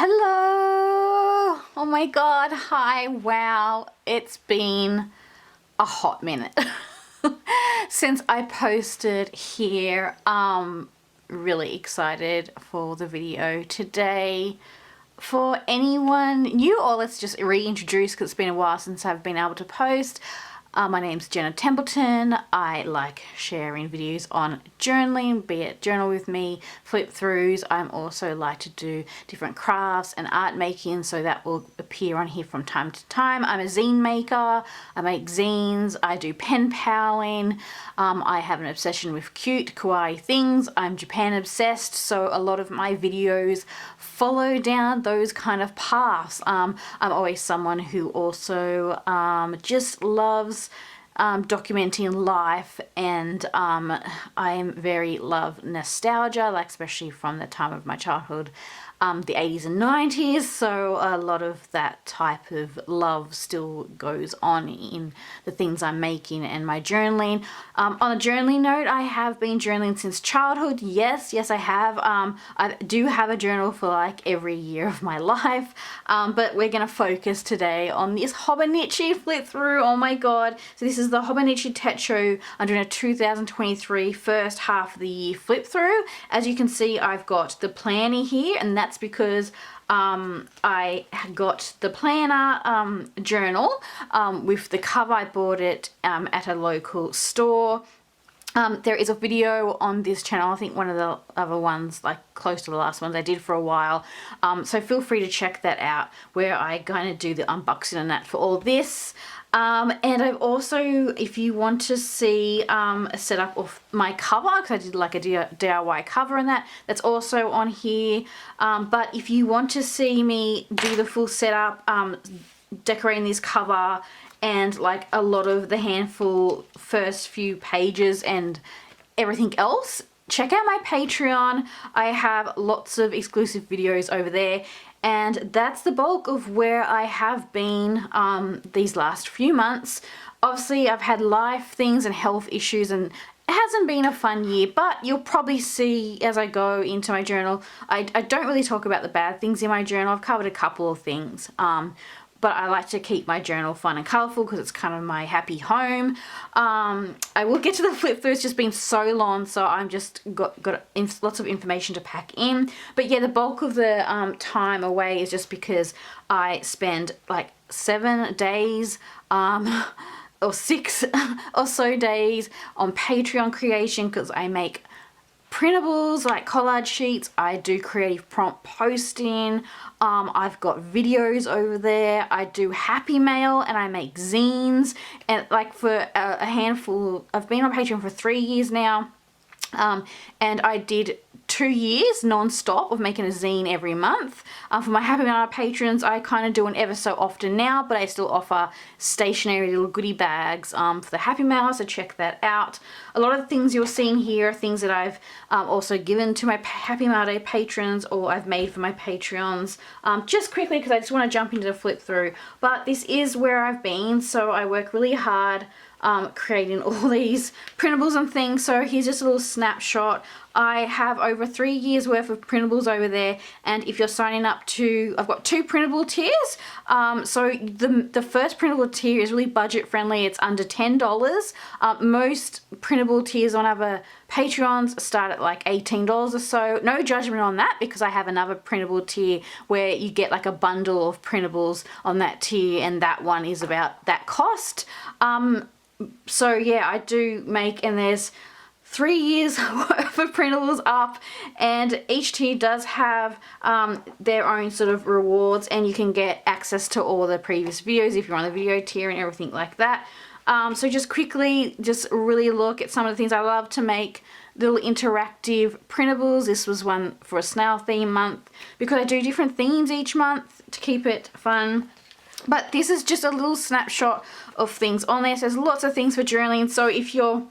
Hello! Oh my god, hi, wow, it's been a hot minute since I posted here. Really excited for the video today. For anyone new, or let's just reintroduce because it's been a while since I've been able to post. My name's Jenna Templeton. I like sharing videos on journaling, be it journal with me, flip throughs. I'm also like to do different crafts and art making, so that will appear on here from time to time. I'm a zine maker. I make zines. I do pen paling. I have an obsession with cute kawaii things. I'm Japan obsessed, so a lot of my videos follow down those kind of paths. I'm always someone who also just loves documenting life, and I very love nostalgia, like especially from the time of my childhood, the 80s and 90s, so a lot of that type of love still goes on in the things I'm making and my journaling. On a journaling note, I have been journaling since childhood. Yes, I have. I do have a journal for like every year of my life, but we're going to focus today on this Hobonichi flip through. Oh my god. So this is the Hobonichi Techo. I'm doing a 2023 first half of the year flip through. As you can see, I've got the planner here, and that's because I got the planner journal with the cover. I bought it at a local store. There is a video on this channel, I think one of the other ones, like close to the last ones I did for a while, so feel free to check that out, where I kind of do the unboxing and that for all this. And I've also, if you want to see a setup of my cover, because I did like a DIY cover and that's also on here. But if you want to see me do the full setup, decorating this cover, and like a lot of the handful first few pages and everything else, check out my Patreon. I have lots of exclusive videos over there, and that's the bulk of where I have been these last few months. Obviously, I've had life things and health issues, and it hasn't been a fun year, but you'll probably see as I go into my journal, I don't really talk about the bad things in my journal. I've covered a couple of things. But I like to keep my journal fun and colourful because it's kind of my happy home. I will get to the flip through. It's just been so long, so I'm just got lots of information to pack in. But yeah, the bulk of the time away is just because I spend like 7 days or 6 or so days on Patreon creation, because I make printables like collage sheets. I do creative prompt posting. I've got videos over there. I do happy mail, and I make zines, and like for a handful, I've been on Patreon for 3 years now, and I did 2 years non-stop of making a zine every month. For my Happy Mail patrons, I kind of do an ever so often now, but I still offer stationary little goodie bags for the Happy Mail, so check that out. A lot of the things you're seeing here are things that I've also given to my Happy Mail Day patrons, or I've made for my Patreons. Just quickly, because I just want to jump into the flip through, but this is where I've been, so I work really hard creating all these printables and things. So here's just a little snapshot. I have over 3 years worth of printables over there, and if you're signing up to, I've got 2 printable tiers. So the first printable tier is really budget friendly. It's under $10. Most printable tiers on other Patreons start at like $18 or so. No judgment on that, because I have another printable tier where you get like a bundle of printables on that tier, and that one is about that cost. So yeah, I do make, and there's 3 years worth of printables up, and each tier does have their own sort of rewards, and you can get access to all the previous videos if you're on the video tier and everything like that. So just quickly, just really look at some of the things I love to make. Little interactive printables. This was one for a snail theme month, because I do different themes each month to keep it fun. But this is just a little snapshot of things on there. So there's lots of things for journaling. So if you're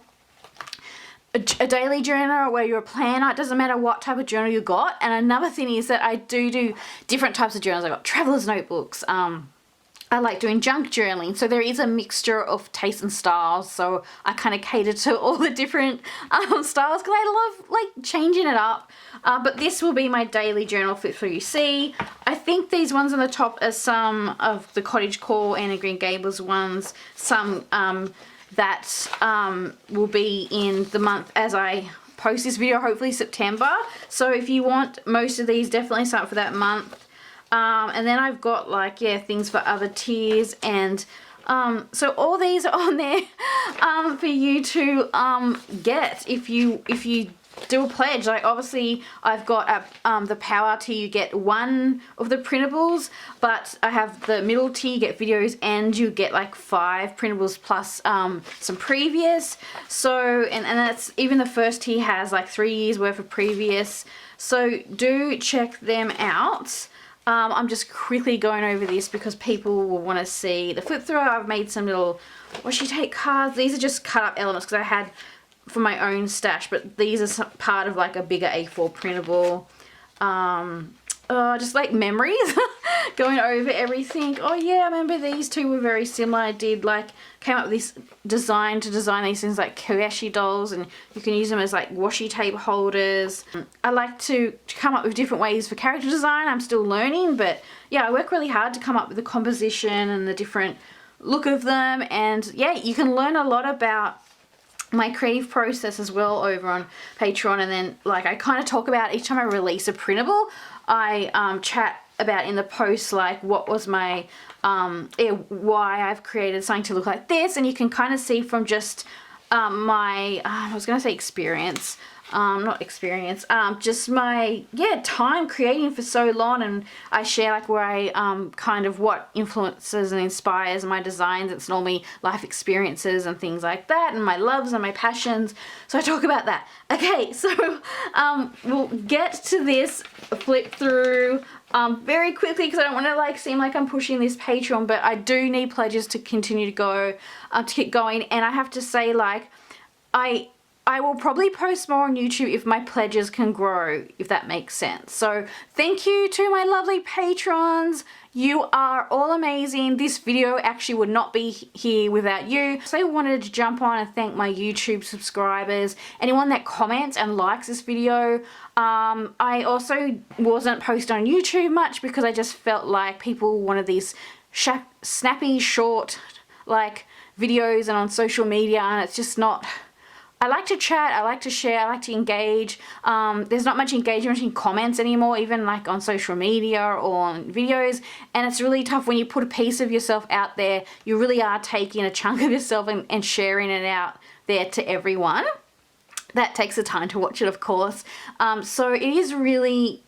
a daily journaler, or you're a planner, it doesn't matter what type of journal you got. And another thing is that I do different types of journals. I got traveler's notebooks. I like doing junk journaling, so there is a mixture of taste and styles, so I kind of cater to all the different styles, because I love like changing it up. But this will be my daily journal flip through. You see, I I think these ones on the top are some of the Cottagecore and Green Gables ones. Some that will be in the month as I post this video, hopefully September. So if you want most of these, definitely sign up for that month. And then I've got like, yeah, things for other tiers, and so all these are on there for you to get if you do a pledge. Like obviously I've got the power tier, you get one of the printables, but I have the middle tier, you get videos, and you get like 5 printables plus some previous. So and that's, even the first tier has like 3 years worth of previous, so do check them out. I'm just quickly going over this because people will want to see the flip through. I've made some little washi tape cards. These are just cut up elements because I had for my own stash, but these are some, part of like a bigger A4 printable. Just like memories going over everything. Oh yeah, I remember these two were very similar. I did like, came up with this design to design these things like koyashi dolls, and you can use them as like washi tape holders. I like to come up with different ways for character design. I'm still learning, but yeah, I work really hard to come up with the composition and the different look of them. And yeah, you can learn a lot about my creative process as well over on Patreon. And then like I kind of talk about each time I release a printable, I chat about in the post like what was my why I've created something to look like this, and you can kind of see from just my I was gonna say experience, just my time creating for so long. And I share like where I kind of what influences and inspires my designs. It's normally life experiences and things like that, and my loves and my passions, so I talk about that. Okay, so we'll get to this flip through very quickly because I don't want to like seem like I'm pushing this Patreon, but I do need pledges to continue to go to keep going. And I have to say, like, I will probably post more on YouTube if my pledges can grow, if that makes sense. So thank you to my lovely patrons. You are all amazing. This video actually would not be here without you. So I wanted to jump on and thank my YouTube subscribers, anyone that comments and likes this video. I also wasn't posting on YouTube much because I just felt like people wanted these snappy, short, like videos and on social media, and it's just not. I like to chat, I like to share, I like to engage. There's not much engagement in comments anymore, even like on social media or on videos, and it's really tough when you put a piece of yourself out there. You really are taking a chunk of yourself and sharing it out there to everyone. That takes the time to watch it, of course. So it is really,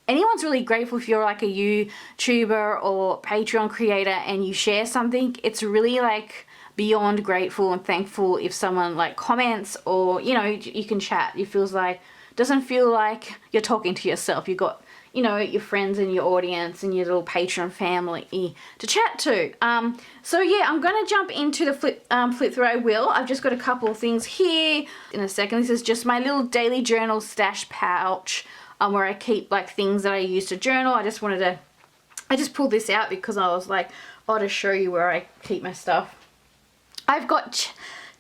anyone's really grateful if you're like a YouTuber or Patreon creator and you share something. It's really like beyond grateful and thankful if someone like comments, or you know, you can chat. It feels like, doesn't feel like you're talking to yourself. You've got, you know, your friends and your audience and your little Patreon family to chat to. So yeah, I'm gonna jump into the flip through. I will. I've just got a couple of things here in a second. This is just my little daily journal stash pouch where I keep like things that I use to journal. I just pulled this out because I was like, oh, to show you where I keep my stuff. I've got,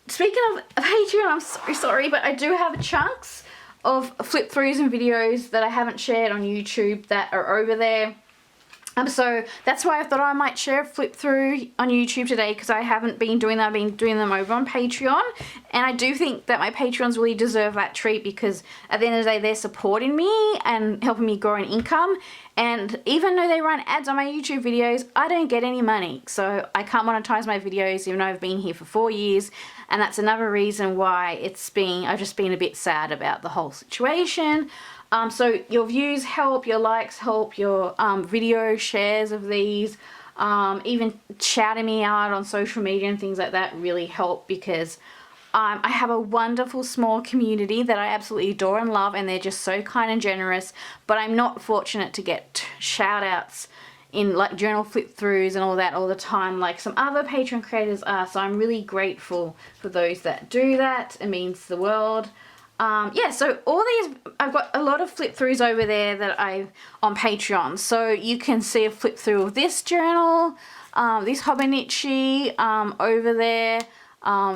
speaking of Patreon, I'm so sorry, but I do have chunks of flip throughs and videos that I haven't shared on YouTube that are over there. So that's why I thought I might share a flip through on YouTube today, because I haven't been doing that. I've been doing them over on Patreon, and I do think that my Patrons really deserve that treat, because at the end of the day they're supporting me and helping me grow an income. And even though they run ads on my YouTube videos, I don't get any money, so I can't monetize my videos even though I've been here for 4 years. And that's another reason why I've just been a bit sad about the whole situation. So your views help, your likes help, your video shares of these, even shouting me out on social media and things like that really help, because I have a wonderful small community that I absolutely adore and love, and they're just so kind and generous. But I'm not fortunate to get shout outs in like journal flip throughs and all that all the time like some other Patreon creators are. So I'm really grateful for those that do that. It means the world. Yeah, so all these, I've got a lot of flip throughs over there that on Patreon. So you can see a flip through of this journal, this Hobonichi over there.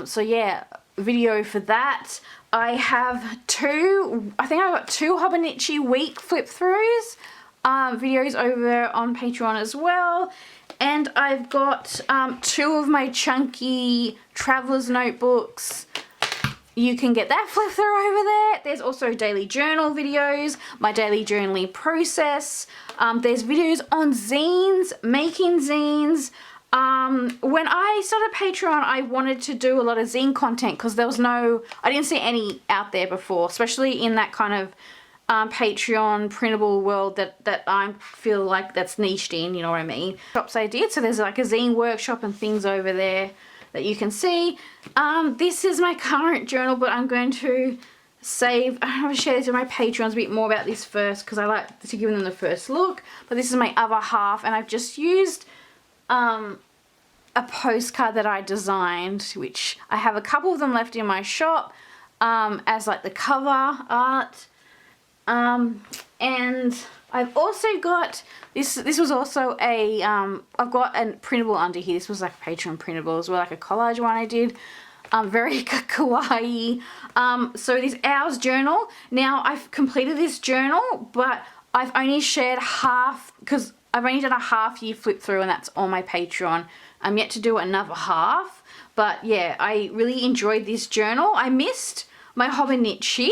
So yeah, video for that. I have I think I've got 2 Hobonichi week flip throughs videos over on Patreon as well. And I've got 2 of my chunky traveler's notebooks. You can get that flip through over there. There's also daily journal videos, my daily journaling process. There's videos on zines, making zines. When I started Patreon, I wanted to do a lot of zine content because there was I didn't see any out there before, especially in that kind of Patreon printable world that I feel like that's niched in, you know what I mean? Shops I did, so there's like a zine workshop and things over there that you can see. This is my current journal, but I'm going to save, I'm going to share this with my Patreons a bit more about this first because I like to give them the first look. But this is my other half, and I've just used a postcard that I designed, which I have a couple of them left in my shop as like the cover art. And I've also got this was also a I've got a printable under here. This was like a Patreon printable as well, like a collage one I did. Very kawaii. So this Owl's journal. Now I've completed this journal, but I've only shared half because I've only done a half-year flip through, and that's on my Patreon. I'm yet to do another half, but yeah, I really enjoyed this journal. I missed my Hobonichi,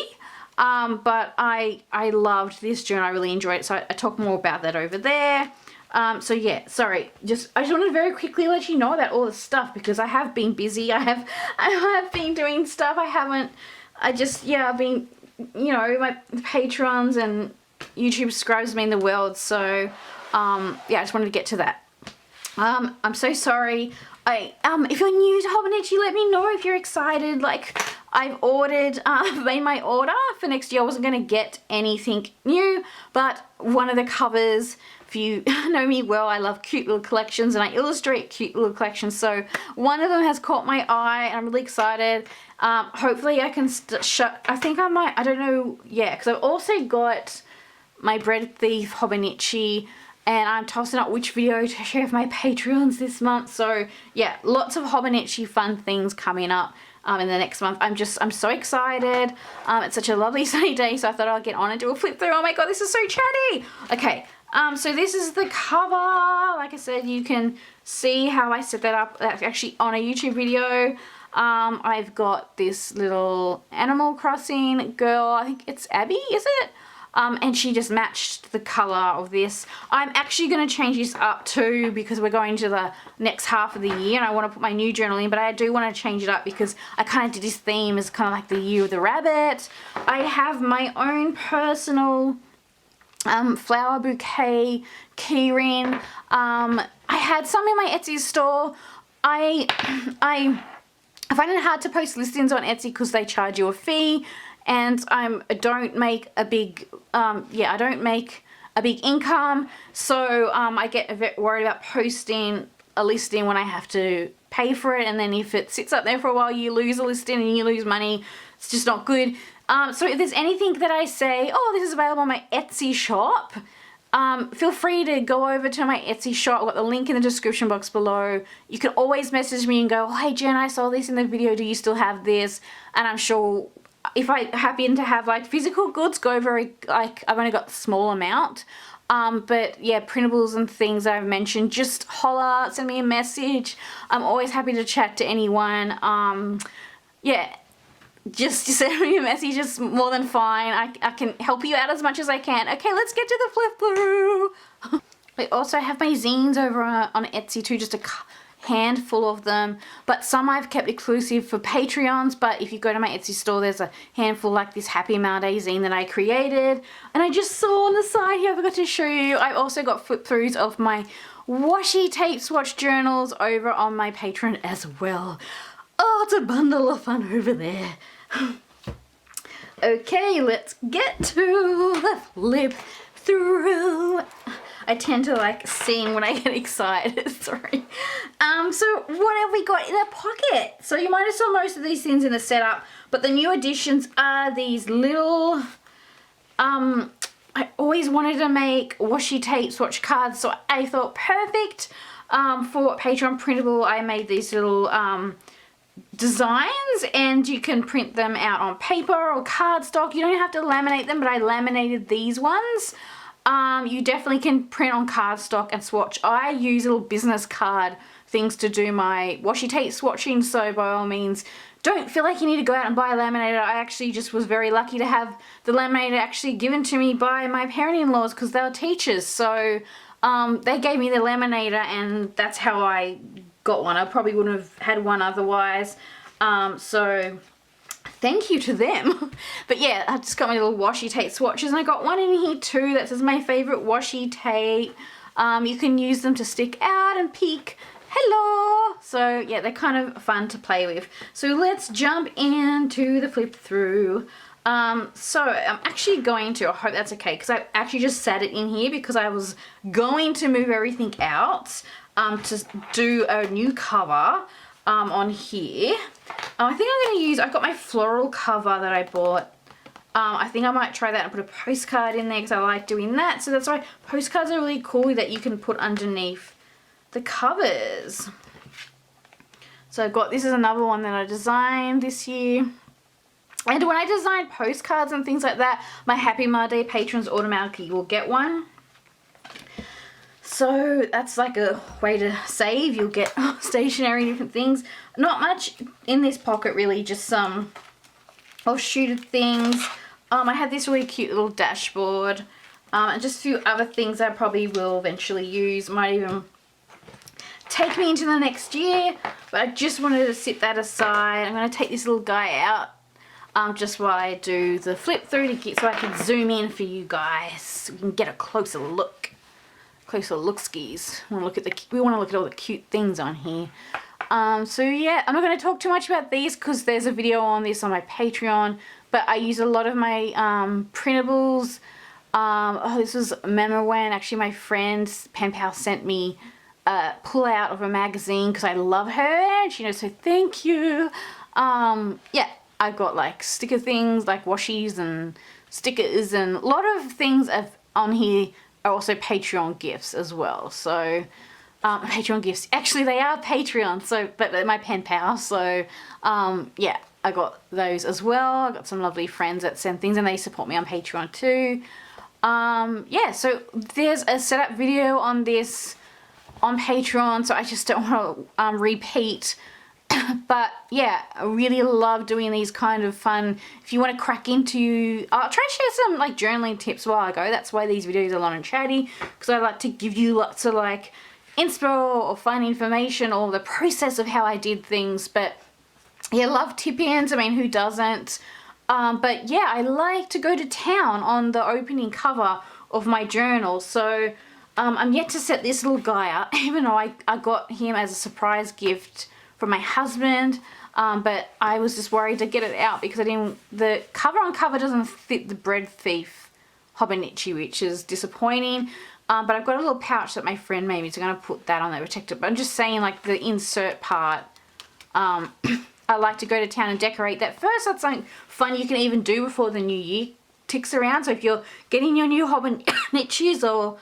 but I loved this journal. I really enjoyed it, so I talk more about that over there. So yeah, sorry, I just wanted to very quickly let you know about all this stuff because I have been busy. I have been doing stuff. I've been, you know, my Patrons and YouTube subscribers mean the world. So yeah, I just wanted to get to that. I'm so sorry. If you're new to Hobonichi, let me know if you're excited. Like, I've ordered, made my order for next year. I wasn't going to get anything new, but one of the covers, if you know me well, I love cute little collections and I illustrate cute little collections. So one of them has caught my eye and I'm really excited. Hopefully I can I think I might, I don't know, yeah, because I've also got my Bread Thief Hobonichi, and I'm tossing up which video to share with my Patreons this month. So yeah, lots of Hobonichi fun things coming up in the next month. I'm so excited. It's such a lovely sunny day, so I thought I'd get on and do a flip through. Oh my god, this is so chatty. Okay, so this is the cover. Like I said, you can see how I set that up. That's actually on a YouTube video. I've got this little Animal Crossing girl. I think it's Abby, is it? And she just matched the color of this. I'm actually going to change this up too because we're going to the next half of the year and I want to put my new journal in, but I do want to change it up because I kind of did this theme as kind of like the year of the rabbit. I have my own personal flower bouquet keyring. I had some in my Etsy store. I find it hard to post listings on Etsy because they charge you a fee. And I don't make a big, I don't make a big income, so I get a bit worried about posting a listing when I have to pay for it, and then if it sits up there for a while, you lose a listing and you lose money. It's just not good. So if there's anything that I say, oh, this is available on my Etsy shop, feel free to go over to my Etsy shop. I've got the link in the description box below. You can always message me and go, oh, hey Jen, I saw this in the video, do you still have this? And I'm sure if I happen to have like physical goods, I've only got a small amount. But yeah, printables and things I've mentioned, just holler, send me a message. I'm always happy to chat to anyone. Yeah, just send me a message, it's more than fine. I can help you out as much as I can. Okay, let's get to the flip through. I also have my zines over on Etsy too, just a handful of them, but some I've kept exclusive for Patreons. But if you go to my Etsy store, there's a handful like this Happy Mail Day zine that I created, and I just saw on the side here, I forgot to show you, I've also got flip throughs of my washi tape swatch journals over on my Patreon as well. Oh, it's a bundle of fun over there. Okay, let's get to the flip through. I tend to like sing when I get excited, sorry. So what have we got in the pocket? So you might have saw most of these things in the setup, but the new additions are these little, I always wanted to make washi tape swatch cards, so I thought perfect for Patreon printable. I made these little designs, and you can print them out on paper or cardstock. You don't have to laminate them, but I laminated these ones. You definitely can print on cardstock and swatch. I use little business card things to do my washi tape swatching, so by all means don't feel like you need to go out and buy a laminator. I actually just was very lucky to have the laminator actually given to me by my parent-in-laws because they were teachers, so they gave me the laminator and that's how I got one. I probably wouldn't have had one otherwise, so thank you to them. But yeah, I just got my little washi tape swatches, and I got one in here too that says my favorite washi tape. You can use them to stick out and peek. Hello! So yeah, they're kind of fun to play with. So let's jump into the flip through. So I'm actually going to, I hope that's okay, because I actually just sat it in here because I was going to move everything out to do a new cover on here. I think I'm going to use, I've got my floral cover that I bought. I think I might try that and put a postcard in there because I like doing that. So that's why postcards are really cool that you can put underneath the covers. So I've got, this is another one that I designed this year. And when I design postcards and things like that, my Happy Ma Day patrons automatically will get one. So that's like a way to save. You'll get stationery, different things. Not much in this pocket really, just some offshooted things. I had this really cute little dashboard and just a few other things I probably will eventually use. Might even take me into the next year, but I just wanted to sit that aside. I'm going to take this little guy out just while I do the flip through to get, so I can zoom in for you guys so we can get a closer look. Closer look skis. We want to look at all the cute things on here. So yeah, I'm not going to talk too much about these because there's a video on this on my Patreon, but I use a lot of my printables. Oh, this was Memo when actually my friend pen pal sent me a pull out of a magazine because I love her and she knows, so thank you. Yeah, I got like sticker things like washies and stickers, and a lot of things on here are also Patreon gifts as well. So Patreon gifts, actually they are Patreon, so but they're my pen pal, so yeah, I got those as well. I got some lovely friends that send things and they support me on Patreon too. Yeah, so there's a setup video on this on Patreon, so I just don't want to repeat. But yeah, I really love doing these kind of fun, if you want to crack into, I'll try to share some like journaling tips while I go. That's why these videos are long and chatty, because I like to give you lots of like inspo or fun information or the process of how I did things. But yeah, love tip-ins, I mean, who doesn't? But yeah, I like to go to town on the opening cover of my journal. So I'm yet to set this little guy up, even though I got him as a surprise gift from my husband, but I was just worried to get it out because the cover on cover doesn't fit the Bread Thief Hobonichi, which is disappointing. But I've got a little pouch that my friend made me, so I'm going to put that on there, protect it. But I'm just saying, like, the insert part, I like to go to town and decorate that first. That's something fun you can even do before the new year ticks around. So if you're getting your new Hobonichis or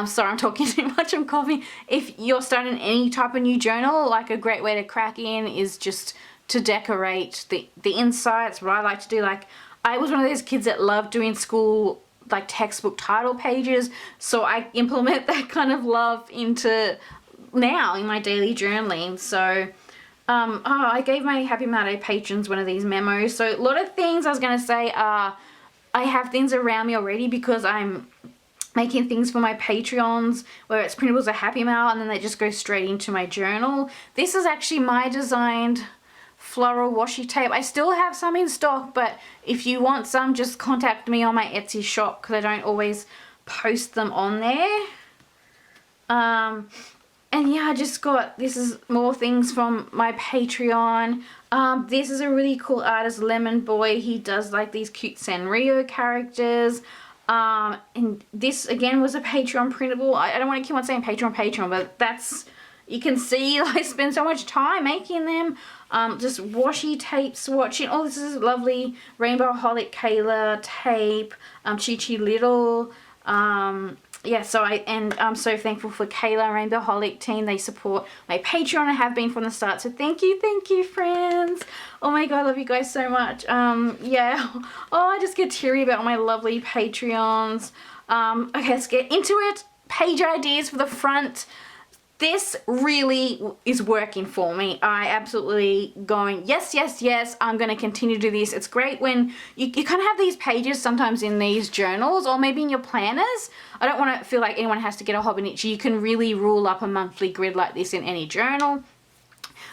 sorry, I'm talking too much, I'm coughing. If you're starting any type of new journal, like a great way to crack in is just to decorate the insides. What I like to do, like, I was one of those kids that loved doing school, like, textbook title pages, so I implement that kind of love into now in my daily journaling. So, I gave my Happy Ma Day patrons one of these memos. So a lot of things I was going to say are, I have things around me already because I'm making things for my Patreons, where it's printables or Happy Mail, and then they just go straight into my journal. This is actually my designed floral washi tape. I still have some in stock, but if you want some, just contact me on my Etsy shop because I don't always post them on there. And yeah, I just got, this is more things from my Patreon. This is a really cool artist, Lemon Boy. He does like these cute Sanrio characters. And this again was a Patreon printable. I don't want to keep on saying Patreon, but that's, you can see I spend so much time making them. Just washi tape swatching. Oh, this is lovely Rainbow Holic Kayla tape. Chi Chi Little. Yeah, so I'm so thankful for Kayla and Rainbow Holic team. They support my Patreon and have been from the start. So thank you, friends. Oh my god, I love you guys so much. Yeah. Oh, I just get teary about my lovely Patreons. Okay, let's get into it. Page ideas for the front. This really is working for me. I absolutely going, yes, yes, yes, I'm going to continue to do this. It's great when you kind of have these pages sometimes in these journals or maybe in your planners. I don't want to feel like anyone has to get a Hobonichi. You can really rule up a monthly grid like this in any journal.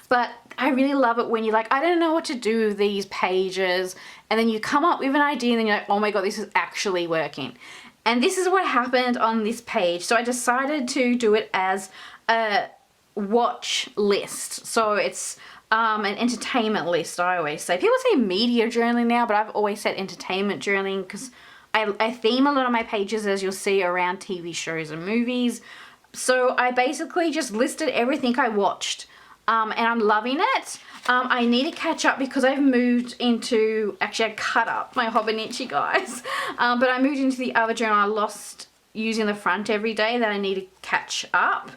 But I really love it when you're like, I don't know what to do with these pages. And then you come up with an idea and then you're like, oh my God, this is actually working. And this is what happened on this page. So I decided to do it as a watch list. So it's an entertainment list, I always say. People say media journaling now, but I've always said entertainment journaling because I theme a lot of my pages, as you'll see, around TV shows and movies. So I basically just listed everything I watched. And I'm loving it. I need to catch up because I've moved into, actually I cut up my Hobonichi, guys. But I moved into the other journal. I lost using the front every day that I need to catch up.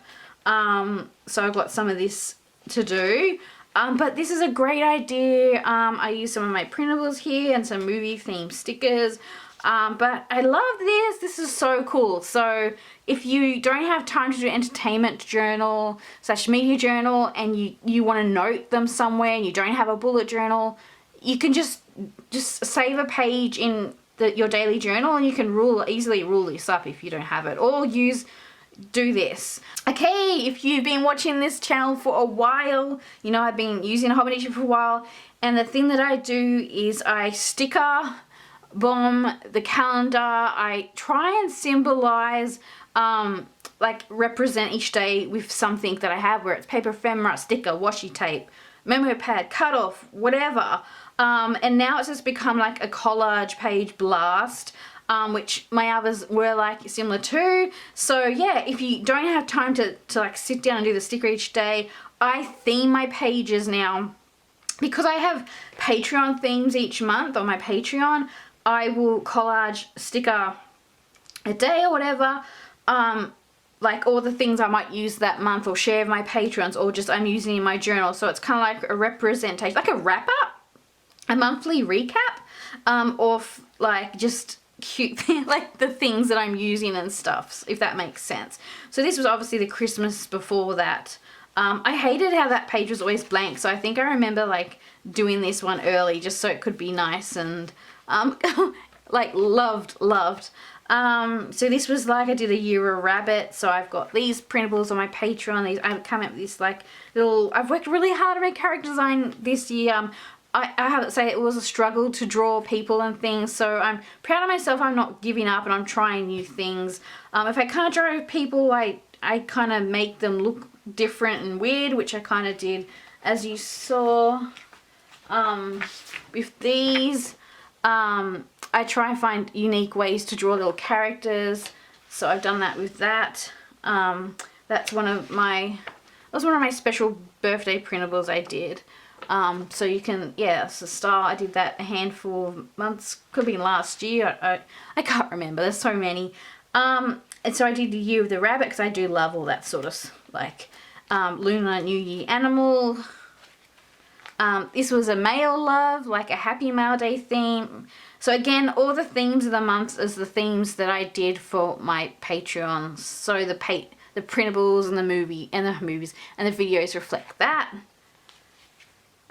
So I've got some of this to do. But this is a great idea. I use some of my printables here and some movie themed stickers. But I love this. This is so cool. So if you don't have time to do entertainment journal / media journal and you want to note them somewhere and you don't have a bullet journal, you can just save a page in your daily journal and you can easily rule this up if you don't have it, or do this. Okay, if you've been watching this channel for a while, you know I've been using Hobonichi for a while, and the thing that I do is I sticker bomb the calendar. I try and symbolize, like represent each day with something that I have, where it's paper ephemera, sticker, washi tape, memo pad, cut off, whatever. And now it's just become like a collage page blast, which my others were like similar to. So yeah, if you don't have time to like sit down and do the sticker each day, I theme my pages now. Because I have Patreon themes each month on my Patreon, I will collage sticker a day or whatever, like all the things I might use that month or share with my patrons, or just I'm using in my journal. So it's kind of like a representation, like a wrap up, a monthly recap, of like just cute like the things that I'm using and stuff, if that makes sense. So this was obviously the Christmas before that. I hated how that page was always blank, so I think I remember like doing this one early just so it could be nice and like loved. So this was like, I did a year of rabbit, so I've got these printables on my Patreon. I've come up with this like little, I've worked really hard on my character design this year. I have to say it was a struggle to draw people and things, so I'm proud of myself. I'm not giving up and I'm trying new things. If I can't draw people, I kind of make them look different and weird, which I kind of did, as you saw with these. I try and find unique ways to draw little characters, so I've done that with that. That's one of my special birthday printables I did. So you can, yeah, it's a style. I did that a handful of months, could be last year. I can't remember, there's so many. And so I did the Year of the Rabbit because I do love all that sort of like Lunar New Year animal. This was a male love, like a Happy Mail Day theme. So again, all the themes of the month is the themes that I did for my Patreons. So the printables and the movies and the videos reflect that.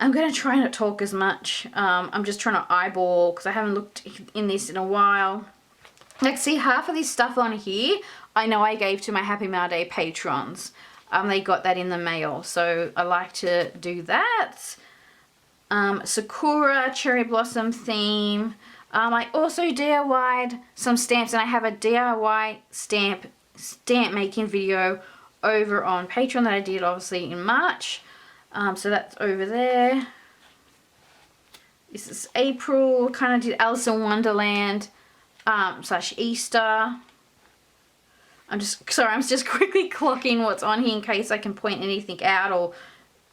I'm going to try not to talk as much. I'm just trying to eyeball because I haven't looked in this in a while. Like, see, half of this stuff on here, I know I gave to my Happy Mail Day patrons. They got that in the mail, so I like to do that. Sakura cherry blossom theme. I also DIY'd some stamps, and I have a DIY stamp making video over on Patreon that I did obviously in March. So that's over there. This is April, kind of did Alice in Wonderland / Easter. I'm just quickly clocking what's on here in case I can point anything out, or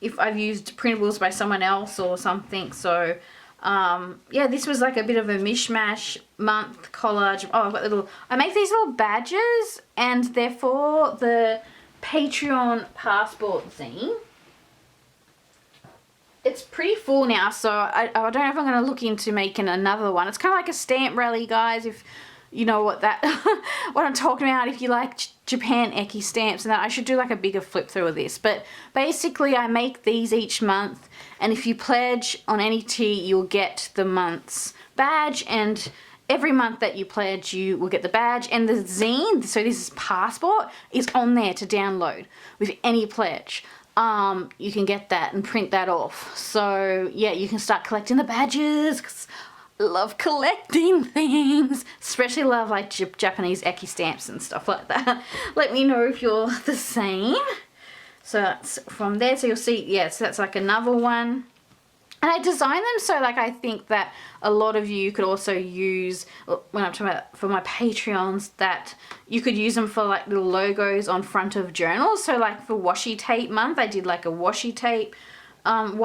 if I've used printables by someone else or something. So yeah, this was like a bit of a mishmash month collage. Oh, I've got I make these little badges, and they're for the Patreon passport thing. It's pretty full now, so I don't know if I'm going to look into making another one. It's kind of like a stamp rally, guys. If you know what that what I'm talking about. If you like Japan Eki stamps and that, I should do like a bigger flip through of this. But basically I make these each month, and if you pledge on any tea, you'll get the month's badge, and every month that you pledge, you will get the badge, and the zine, so this is passport, is on there to download with any pledge. You can get that and print that off. So yeah, you can start collecting the badges, 'cause I love collecting things, especially love like Japanese Eki stamps and stuff like that. Let me know if you're the same. So that's from there. So you'll see, yeah, so that's like another one. And I designed them so like I think that a lot of you could also use, when I'm talking about for my Patreons, that you could use them for like little logos on front of journals. So like for washi tape month, I did like a washi tape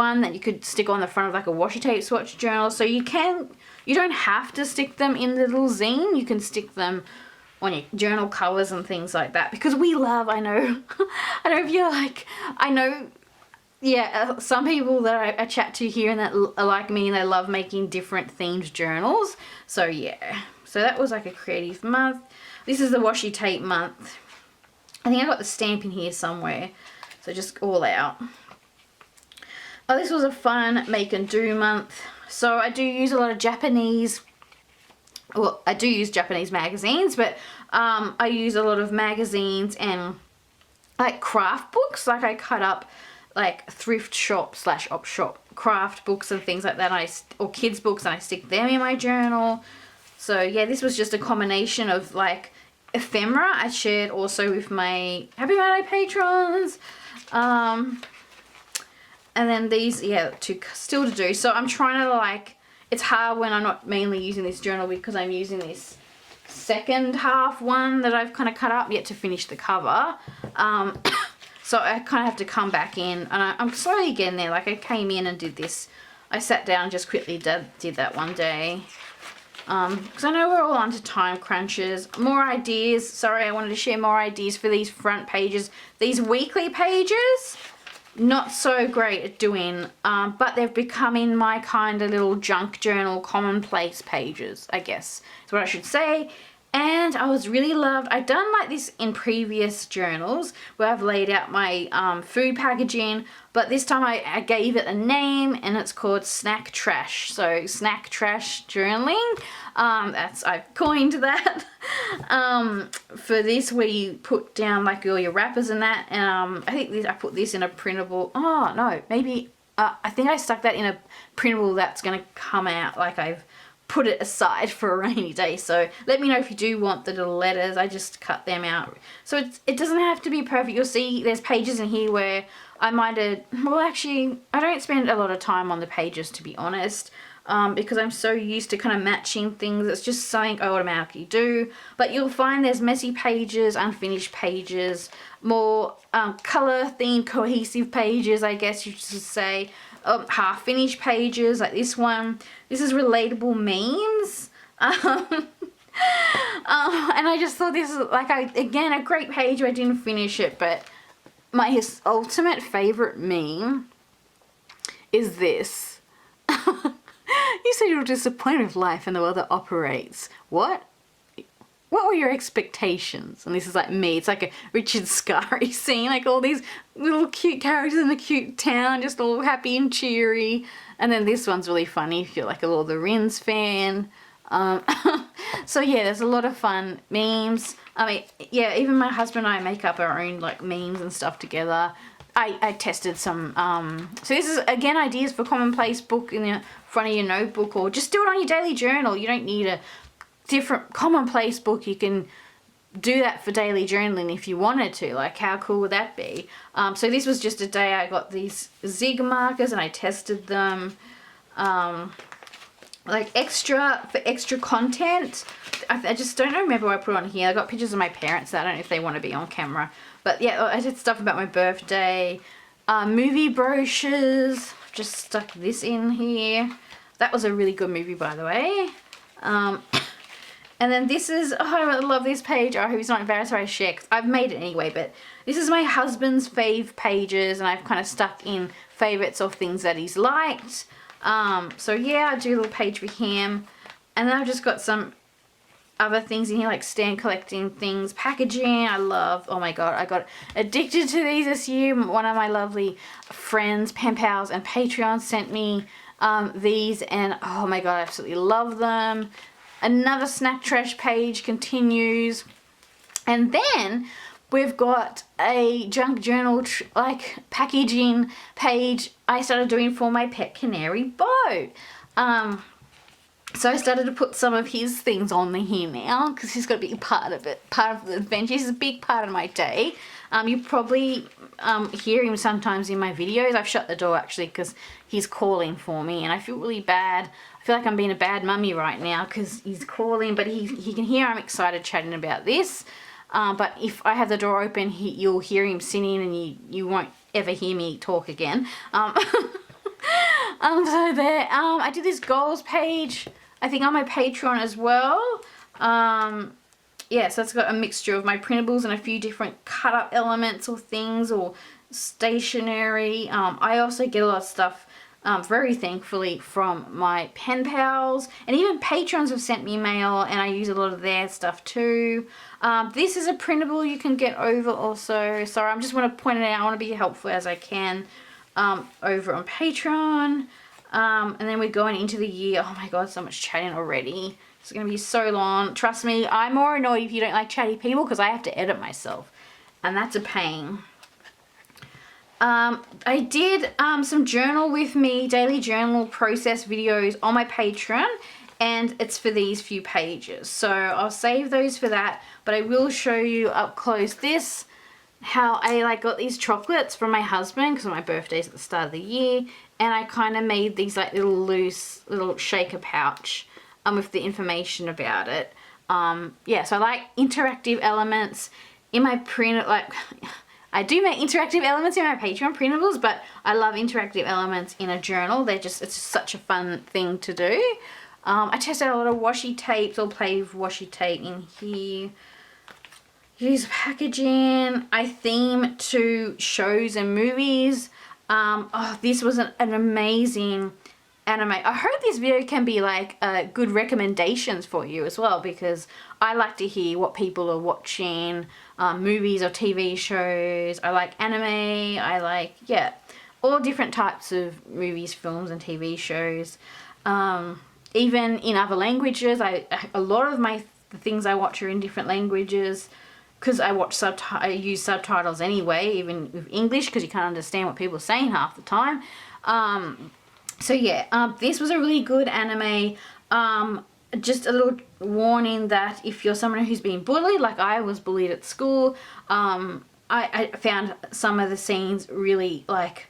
one that you could stick on the front of like a washi tape swatch journal. So you don't have to stick them in the little zine. You can stick them on your journal covers and things like that, because we love, I know if you're like, I know, yeah, some people that I chat to here and that are like me, and they love making different themed journals. So yeah, so that was like a creative month. This is the washi tape month. I think I got the stamp in here somewhere, so just all out. Oh, this was a fun make and do month. So I do use a lot of Japanese, well, I do use Japanese magazines, but I use a lot of magazines and like craft books. Like I cut up like thrift shop / op shop craft books and things like that, or kids books, and I stick them in my journal. So yeah, this was just a combination of like ephemera I shared also with my Happy Monday patrons. And then these, yeah, still to do. So I'm trying to like, it's hard when I'm not mainly using this journal, because I'm using this second half one that I've kind of cut up yet to finish the cover. So I kind of have to come back in, and I'm slowly getting there. Like I came in and did this. I sat down and just quickly did that one day. Because I know we're all onto time crunches. More ideas. Sorry, I wanted to share more ideas for these front pages. These weekly pages, not so great at doing, but they're becoming my kind of little junk journal commonplace pages, I guess is what I should say. And I was really loved. I've done like this in previous journals where I've laid out my food packaging, but this time I gave it a name, and it's called Snack Trash. So Snack Trash journaling. I've coined that. For this, where you put down like all your wrappers and that. And I think I put this in a printable. Oh no, maybe I think I stuck that in a printable that's gonna come out. Like I've put it aside for a rainy day. So let me know if you do want the little letters. I just cut them out. So it doesn't have to be perfect. You'll see there's pages in here where I might have, well actually I don't spend a lot of time on the pages, to be honest, because I'm so used to kind of matching things. It's just something I automatically do. But you'll find there's messy pages, unfinished pages, more color themed cohesive pages, I guess you should say. Half finished pages like this one. This is relatable memes. And I just thought this is like, again, a great page where I didn't finish it, but my ultimate favorite meme is this. You said you're disappointed with life and the way that operates. What were your expectations? And this is like me. It's like a Richard Scarry scene, like all these little cute characters in a cute town, just all happy and cheery. And then this one's really funny if you're like a Lord of the Rings fan. So yeah, there's a lot of fun memes. I mean, yeah, even my husband and I make up our own like memes and stuff together. I tested some, so this is again ideas for commonplace book in the front of your notebook, or just do it on your daily journal. You don't need a different commonplace book. You can do that for daily journaling if you wanted to. Like, how cool would that be? So this was just a day I got these zig markers and I tested them. Like extra content. I just don't remember what I put on here. I got pictures of my parents. I don't know if they want to be on camera. But yeah, I did stuff about my birthday. Movie brochures. Just stuck this in here. That was a really good movie, by the way. And then this is, oh, I love this page. I hope he's not embarrassed if I share, 'cause I've made it anyway, but this is my husband's fave pages, and I've kind of stuck in favorites of things that he's liked. So yeah, I do a little page for him. And then I've just got some other things in here like stamp collecting things, packaging. I love, oh my god, I got addicted to these this year. One of my lovely friends, pen pals and Patreon sent me these, and oh my god, I absolutely love them. Another snack trash page continues, and then we've got a junk journal like packaging page I started doing for my pet canary Bo. So I started to put some of his things on here now because he's got to be part of it, part of the adventure. He's a big part of my day. You probably hear him sometimes in my videos. I've shut the door actually because he's calling for me, and I feel really bad. I feel like I'm being a bad mummy right now because he's calling, but he can hear I'm excited chatting about this. But if I have the door open, you'll hear him singing, and you won't ever hear me talk again. So there, I did this goals page, I think on my Patreon as well. Yeah, so it's got a mixture of my printables and a few different cut up elements or things or stationery. I also get a lot of stuff, very thankfully, from my pen pals, and even patrons have sent me mail, and I use a lot of their stuff too. This is a printable you can get over also. Sorry, I just want to point it out. I want to be helpful as I can over on Patreon. And then we're going into the year. Oh my god, so much chatting already. It's going to be so long. Trust me, I'm more annoyed if you don't like chatty people because I have to edit myself, and that's a pain. I did some journal with me, daily journal process videos on my Patreon, and it's for these few pages. So I'll save those for that, but I will show you up close this, how I got these chocolates from my husband because my birthday's at the start of the year, and I kind of made these like little loose little shaker pouch with the information about it. Yeah, so I like interactive elements in my print. Like I do make interactive elements in my Patreon printables, but I love interactive elements in a journal. It's just such a fun thing to do. I tested a lot of washi tapes. I'll play with washi tape in here. Use packaging. I theme to shows and movies. Oh, this was an amazing anime. I hope this video can be like good recommendations for you as well, because I like to hear what people are watching, movies or TV shows. I like anime. I like, yeah, all different types of movies, films and TV shows. Even in other languages. A lot of the things I watch are in different languages because I use subtitles anyway, even with English, because you can't understand what people are saying half the time. So yeah, this was a really good anime. Just a little warning that if you're someone who's been bullied, like I was bullied at school, I found some of the scenes really like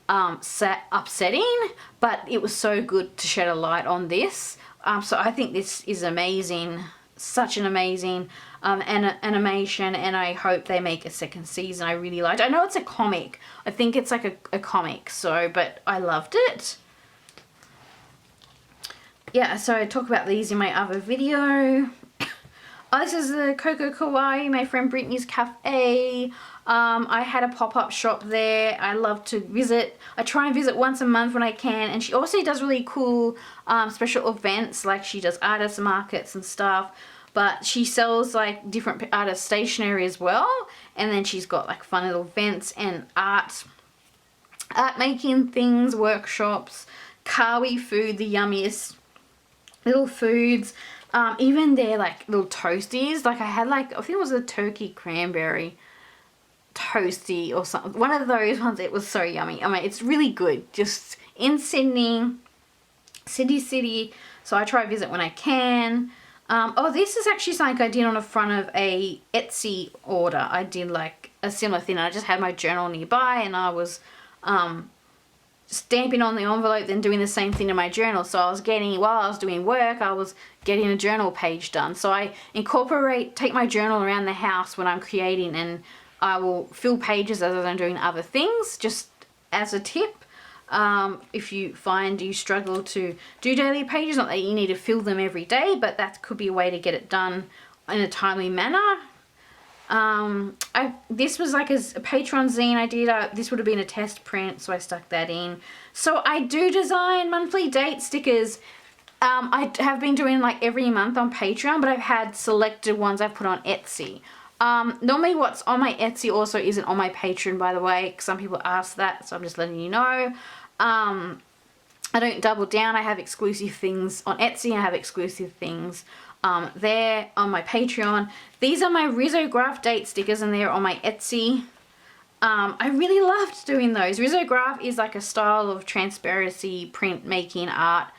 upsetting, but it was so good to shed a light on this. So I think this is amazing, such an amazing animation, and I hope they make a second season. I really liked it. I know it's a comic. I think it's like a comic, so, but I loved it. Yeah, so I talk about these in my other video. Oh, this is the Coco Kawaii, my friend Brittany's cafe. I had a pop-up shop there. I love to visit. I try and visit once a month when I can, and she also does really cool special events, like she does artist markets and stuff, but she sells like different artist stationery as well, and then she's got like fun little events and art making things, workshops, Kawi food, the yummiest little foods. Even their like little toasties, like I had like, I think it was a turkey cranberry toasty or something, one of those ones. It was so yummy. I mean, it's really good, just in Sydney City, so I try to visit when I can. Oh, this is actually something I did on the front of a Etsy order. I did like a similar thing. I just had my journal nearby, and I was stamping on the envelope, then doing the same thing to my journal. So I was getting, while I was doing work, I was getting a journal page done. So I take my journal around the house when I'm creating, and I will fill pages as I'm doing other things, just as a tip. If you find you struggle to do daily pages, not that you need to fill them every day, but that could be a way to get it done in a timely manner. This was like a Patreon zine I did. This would have been a test print, so I stuck that in. So I do design monthly date stickers I have been doing like every month on Patreon, but I've had selected ones I've put on Etsy. Normally what's on my Etsy also isn't on my Patreon, by the way. Some people ask that, so I'm just letting you know. I don't double down. I have exclusive things on Etsy and I have exclusive things there on my Patreon. These are my risograph date stickers and they're on my Etsy. I really loved doing those. Risograph is like a style of transparency printmaking art.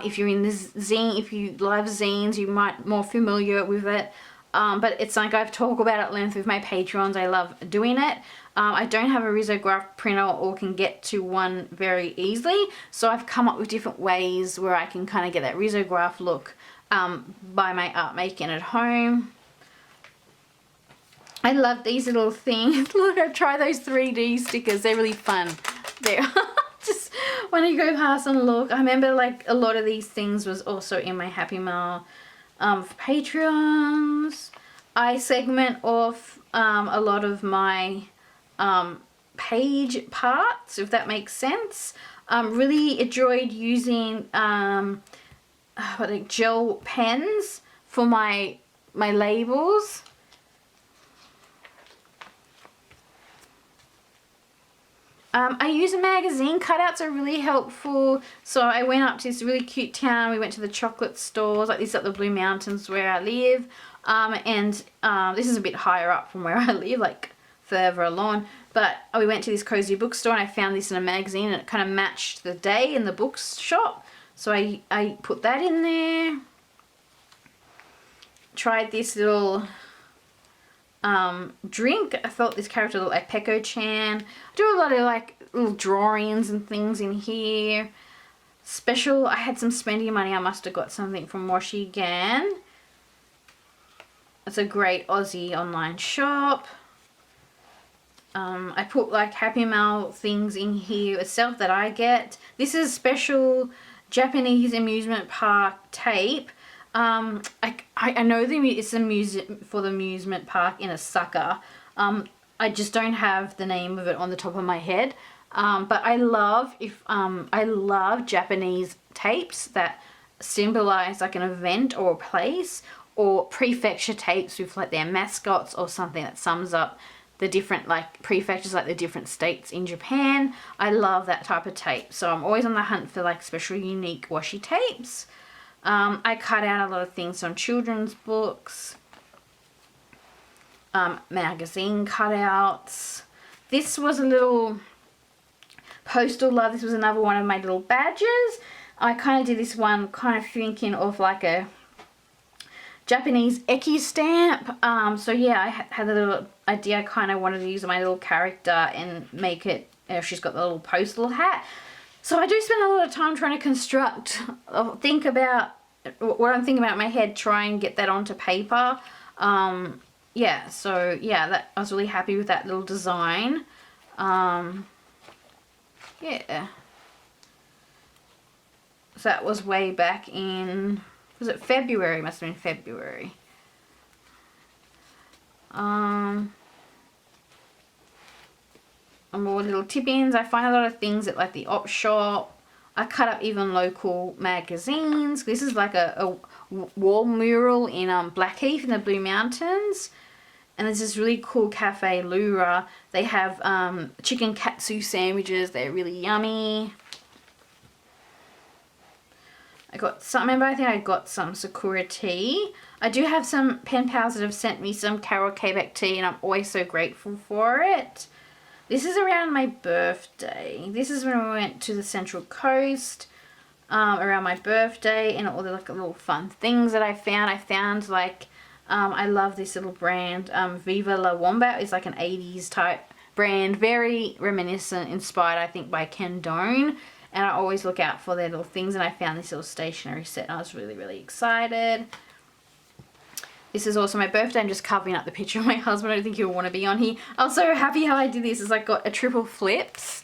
If you're in this zine, if you love zines, you might be more familiar with it. But it's like I've talked about at length with my Patreons. I love doing it. I don't have a risograph printer or can get to one very easily. So I've come up with different ways where I can kind of get that risograph look by my art making at home. I love these little things. Look, I try those 3D stickers. They're really fun. They're just when you go past and look. I remember like a lot of these things was also in my Happy Mail for Patreons. I segment off a lot of my page parts, if that makes sense. Really enjoyed using gel pens for my labels. I use magazine cutouts are really helpful. So I went up to this really cute town. We went to the chocolate stores, like this at the Blue Mountains where I live. This is a bit higher up from where I live, like further along. But we went to this cozy bookstore and I found this in a magazine and it kind of matched the day in the bookshop. So I put that in there. Tried this little drink. I felt this character looked like Peko-chan. I do a lot of like little drawings and things in here. Special, I had some spending money. I must have got something from Washi Gan. It's a great Aussie online shop. I put like Happy Mail things in here itself that I get. This is special Japanese amusement park tape. I know it's for the amusement park in Osaka. I just don't have the name of it on the top of my head. But I love Japanese tapes that symbolize like an event or a place, or prefecture tapes with like their mascots or something that sums up the different like prefectures, like the different states in Japan. I love that type of tape. So I'm always on the hunt for like special unique washi tapes. I cut out a lot of things on children's books, magazine cutouts. This was a little postal love. This was another one of my little badges. I kind of did this one kind of thinking of like a Japanese eki stamp. So yeah, I had a little idea. I kind of wanted to use my little character and make it, she's got the little postal hat. So I do spend a lot of time trying to construct, think about what I'm thinking about in my head, try and get that onto paper. Yeah, so yeah, that I was really happy with that little design. Yeah. So that was way back in, was it February? Must have been February. And more little tip-ins. I find a lot of things at like the op shop. I cut up even local magazines. This is like a wall mural in Blackheath in the Blue Mountains. And there's this really cool cafe, Lura. They have chicken katsu sandwiches. They're really yummy. I got some, remember I think I got some Sakura tea. I do have some pen pals that have sent me some Carol Quebec tea and I'm always so grateful for it. This is around my birthday. This is when we went to the Central Coast around my birthday, and all the like little fun things that I found. I found like, I love this little brand, Viva La Wombat. It's like an 80s type brand, very reminiscent, inspired I think by Ken Doan. And I always look out for their little things, and I found this little stationery set and I was really, really excited. This is also my birthday. I'm just covering up the picture of my husband. I don't think he'll want to be on here. I'm so happy how I did this. It's like got a triple flips.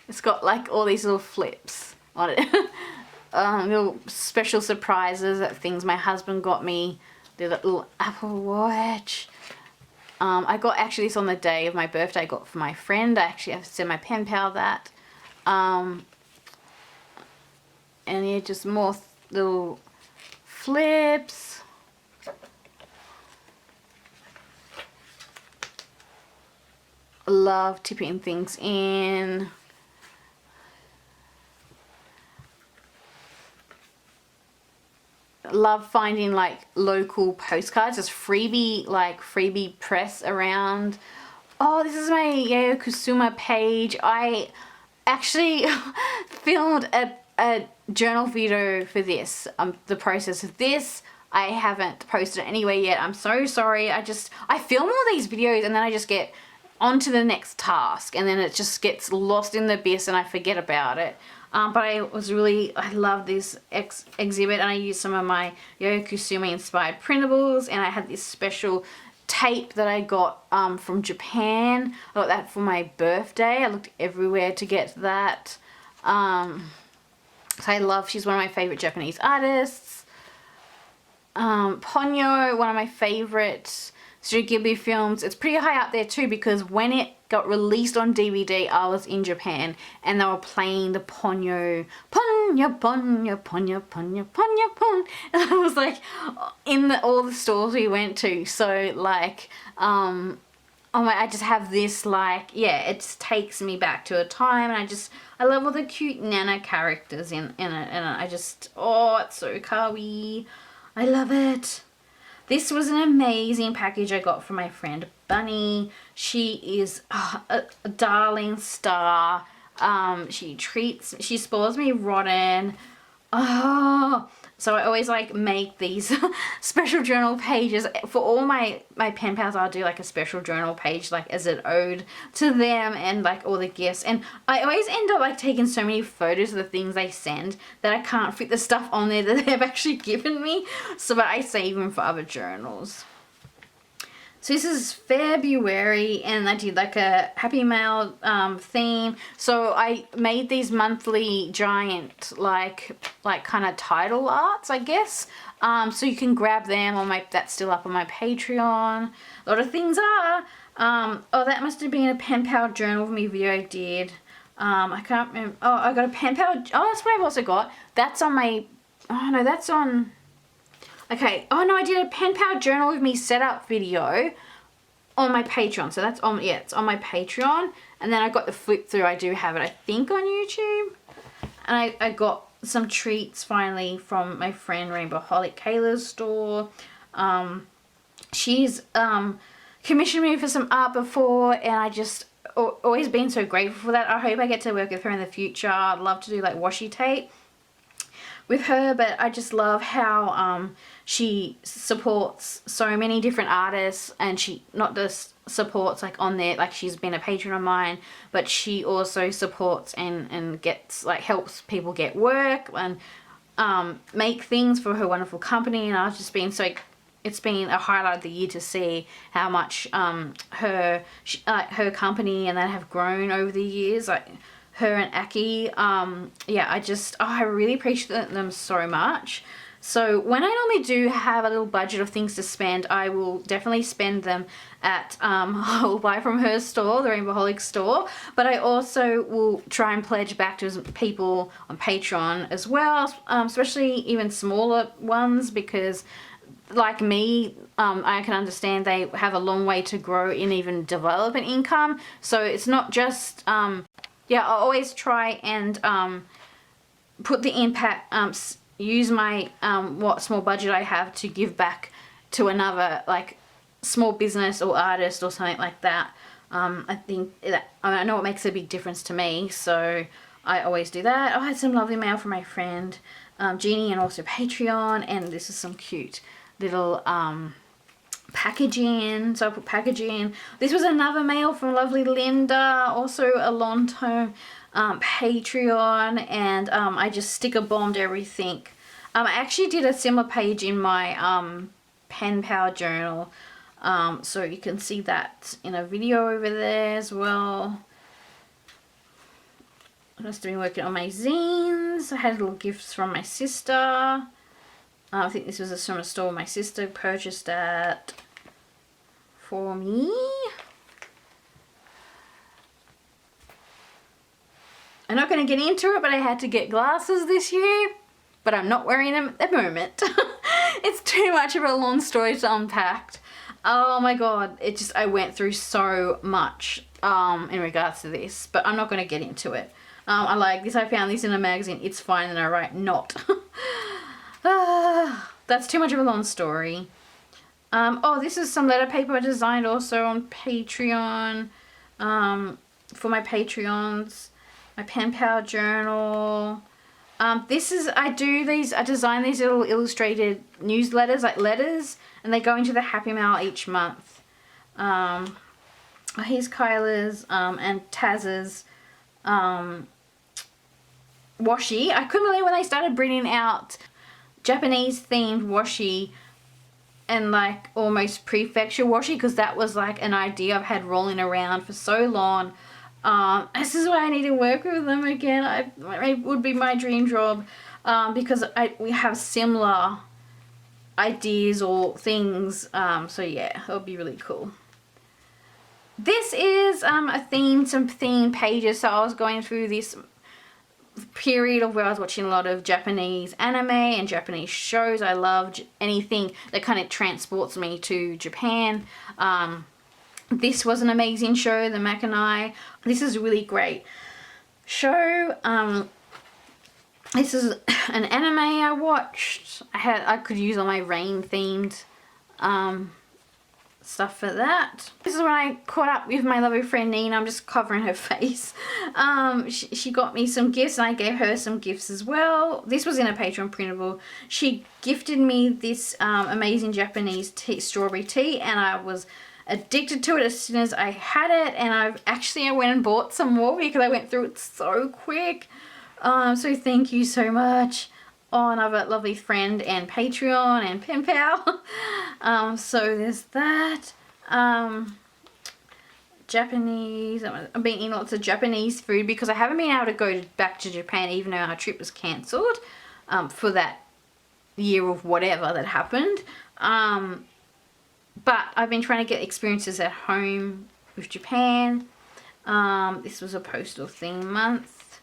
It's got like all these little flips on it. Little special surprises, that things my husband got me. The little Apple Watch. I got actually this on the day of my birthday. I got for my friend. I actually have to send my pen pal that. And yeah, just more little flips. Love tipping things in. Love finding like local postcards, just freebie press around. Oh, this is my Yayoi Kusuma page. I actually filmed a journal video for this, the process of this. I haven't posted it anywhere yet. I'm so sorry. I film all these videos and then I just get on to the next task, and then it just gets lost in the abyss and I forget about it. But I love this exhibit, and I used some of my Yayoi Kusuma inspired printables, and I had this special tape that I got from Japan. I got that for my birthday. I looked everywhere to get that. So she's one of my favorite Japanese artists. Ponyo, one of my favorite Studio Ghibli films. It's pretty high up there too, because when it got released on DVD, I was in Japan and they were playing the Ponyo, Ponyo, Ponyo, Ponyo, Ponyo, Ponyo, Ponyo. And I was like in all the stores we went to. So like, oh my, I just have this like, yeah, it just takes me back to a time, and I love all the cute Nana characters in it, and oh, it's so kawaii. I love it. This was an amazing package I got from my friend Bunny. She is a darling star. She spoils me rotten. Oh, so I always like make these special journal pages for all my pen pals. I'll do like a special journal page like as an ode to them and like all the gifts. And I always end up like taking so many photos of the things they send that I can't fit the stuff on there that they've actually given me. So but I save them for other journals. So this is February, and I did like a Happy Mail theme. So I made these monthly giant like kind of title arts, I guess. So you can grab them on that's still up on my Patreon. A lot of things are. Oh, that must have been a pen pal journal of me video I did. I can't remember. Oh, I got a pen pal. Oh, that's what I've also got. That's on my. Oh no, that's on. Okay, oh no, I did a pen pal journal with me setup video on my Patreon. So that's on, yeah, it's on my Patreon. And then I got the flip through. I do have it, I think, on YouTube. And I got some treats finally from my friend Rainbowholic Kayla's store. She's commissioned me for some art before, and I just always been so grateful for that. I hope I get to work with her in the future. I'd love to do like washi tape with her, but I just love how she supports so many different artists, and she not just supports like on there, like she's been a patron of mine, but she also supports and gets like helps people get work and make things for her wonderful company. And I've just been so, it's been a highlight of the year to see how much her company and that have grown over the years, like her and Aki. Yeah, I really appreciate them so much. So when I normally do have a little budget of things to spend, I will definitely spend them at, I'll buy from her store, the Rainbowholic store, but I also will try and pledge back to people on Patreon as well, especially even smaller ones, because like me, I can understand they have a long way to grow in even develop an income. So it's not just, yeah, I always try and put the impact, use my what small budget I have to give back to another like small business or artist or something like that. I think that, I know it makes a big difference to me, so I always do that. I had some lovely mail from my friend Jeannie, and also Patreon, and this is some cute little packaging. So I put packaging. This was another mail from lovely Linda, also a long-term Patreon, and I just sticker bombed everything. I actually did a similar page in my pen pal journal, so you can see that in a video over there as well. I must have been working on my zines. I had little gifts from my sister. I think this was from a store my sister purchased at for me. I'm not going to get into it, but I had to get glasses this year. but I'm not wearing them at the moment. It's too much of a long story to unpack. Oh my god, I went through so much in regards to this, but I'm not going to get into it. I like this. I found this in a magazine. It's fine, and I write not. That's too much of a long story. Oh, this is some letter paper I designed also on Patreon. For my Patreons, my pen pal journal. I design these little illustrated newsletters, like letters, and they go into the Happy Mail each month. Here's Kyla's and Taz's washi. I couldn't believe when they started bringing out Japanese themed washi and like almost prefecture washi, because that was like an idea I've had rolling around for so long. This is why I need to work with them again. It would be my dream job, because we have similar ideas or things. So yeah, it'll be really cool. This is some theme pages. So I was going through this period of where I was watching a lot of Japanese anime and Japanese shows. I love anything that kind of transports me to Japan. This was an amazing show, The Makanai. This is a really great show. This is an anime I watched. I could use all my rain themed stuff for that. This is when I caught up with my lovely friend Nina. I'm just covering her face. She got me some gifts and I gave her some gifts as well. This was in a Patreon printable. She gifted me this amazing Japanese strawberry tea, and I was addicted to it as soon as I had it, and I went and bought some more because I went through it so quick. So thank you so much. Oh, another lovely friend and Patreon and pen pal. So there's that. Japanese. I've been eating lots of Japanese food because I haven't been able to go back to Japan even though our trip was cancelled for that year of whatever that happened. But I've been trying to get experiences at home with Japan. This was a postal theme month.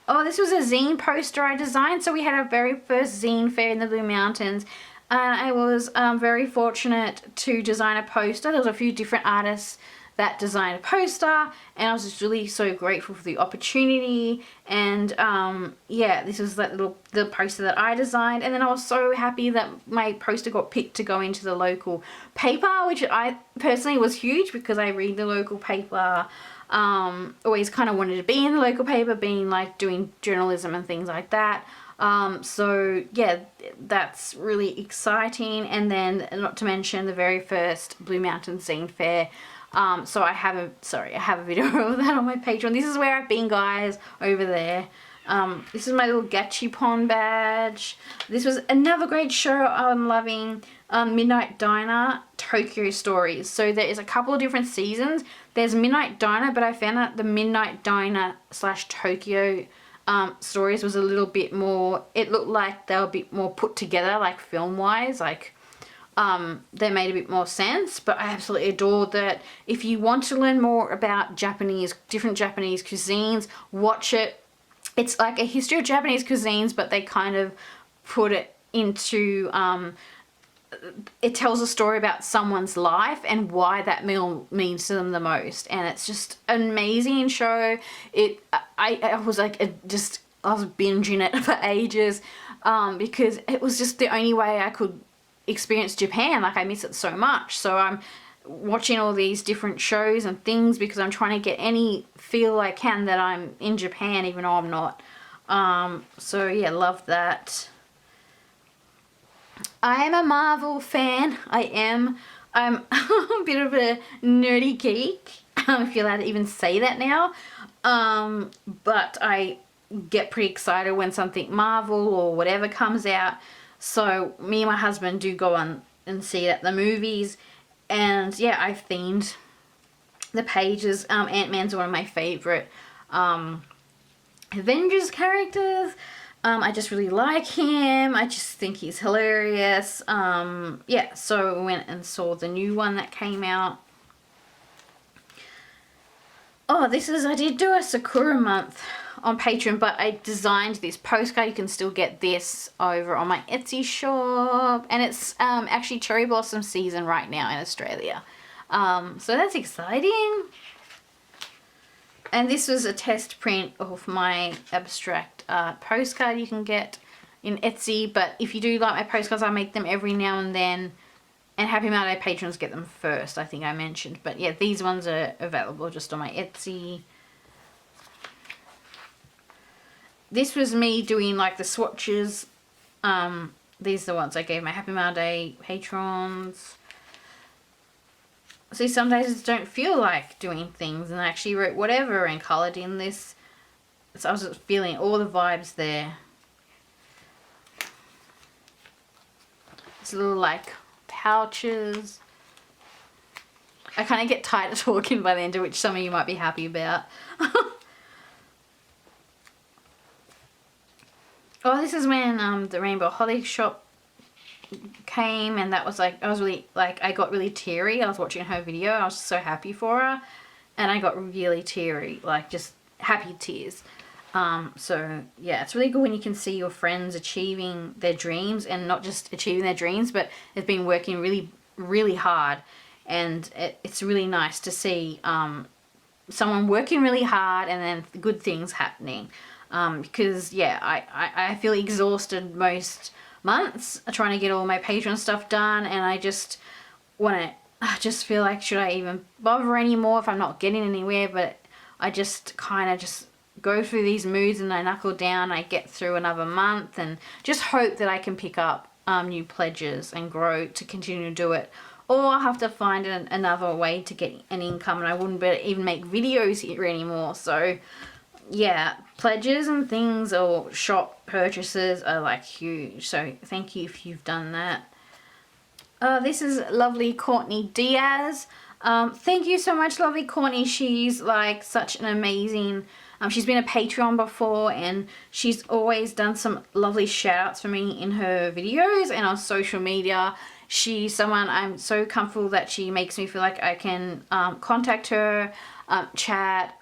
Oh, this was a zine poster I designed. So we had our very first zine fair in the Blue Mountains. And I was very fortunate to design a poster. There was a few different artists that designed a poster. And I was just really so grateful for the opportunity. And yeah, this was that the poster that I designed. And then I was so happy that my poster got picked to go into the local paper, which I personally was huge because I read the local paper. Always kind of wanted to be in the local paper, being like doing journalism and things like that. So yeah, that's really exciting. And then not to mention the very first Blue Mountain Zine Fair. So I have a video of that on my Patreon. This is where I've been, guys, over there. This is my little Gachipon badge. This was another great show I'm loving. Midnight Diner Tokyo Stories. So there is a couple of different seasons. There's Midnight Diner, but I found out the Midnight Diner / Tokyo stories was a little bit more, it looked like they were a bit more put together, like film wise, like they made a bit more sense. But I absolutely adored that. If you want to learn more about different Japanese cuisines, watch it. It's like a history of Japanese cuisines, but they kind of put it into it tells a story about someone's life and why that meal means to them the most. And it's just an amazing show. I was like, I was binging it for ages because it was just the only way I could experience Japan. Like, I miss it so much. So I'm watching all these different shows and things because I'm trying to get any feel I can that I'm in Japan, even though I'm not. So yeah, love that. I am a Marvel fan. I'm a bit of a nerdy geek, if you're allowed to even say that now. But I get pretty excited when something Marvel or whatever comes out. So me and my husband do go on and see it at the movies. And yeah, I've themed the pages. Ant-Man's one of my favorite Avengers characters. I just really like him. I just think he's hilarious. Yeah, so we went and saw the new one that came out. Oh, I did do a Sakura month on Patreon, but I designed this postcard. You can still get this over on my Etsy shop, and it's actually cherry blossom season right now in Australia. So that's exciting. And this was a test print of my abstract postcard you can get in Etsy, but if you do like my postcards, I make them every now and then, and Happy Mail Day patrons get them first, I think I mentioned. But yeah, these ones are available just on my Etsy. This was me doing like the swatches. These are the ones I gave my Happy Mail Day patrons. See, some days I just don't feel like doing things, and I actually wrote whatever and coloured in this. So I was just feeling all the vibes there. It's little like pouches. I kind of get tired of talking by the end of which some of you might be happy about. Oh, this is when the Rainbow Holly shop came, and that was like, I was really, like, I got really teary. I was watching her video. I was so happy for her, and I got really teary, like just happy tears. So yeah, it's really good when you can see your friends achieving their dreams, and not just achieving their dreams, but they've been working really, really hard, and it's really nice to see someone working really hard and then good things happening. Because yeah, I feel exhausted most months trying to get all my Patreon stuff done, and I just just feel like, should I even bother anymore if I'm not getting anywhere? But I just kind of just go through these moods, and I knuckle down, I get through another month, and just hope that I can pick up new pledges and grow to continue to do it. Or I'll have to find another way to get an income, and I wouldn't be able to even make videos here anymore. So yeah, pledges and things or shop purchases are like huge. So thank you if you've done that. This is lovely Courtney Diaz. Thank you so much, lovely Courtney. She's like such an amazing, she's been a Patreon before, and she's always done some lovely shout outs for me in her videos and on social media. She's someone I'm so comfortable that she makes me feel like I can contact her, chat.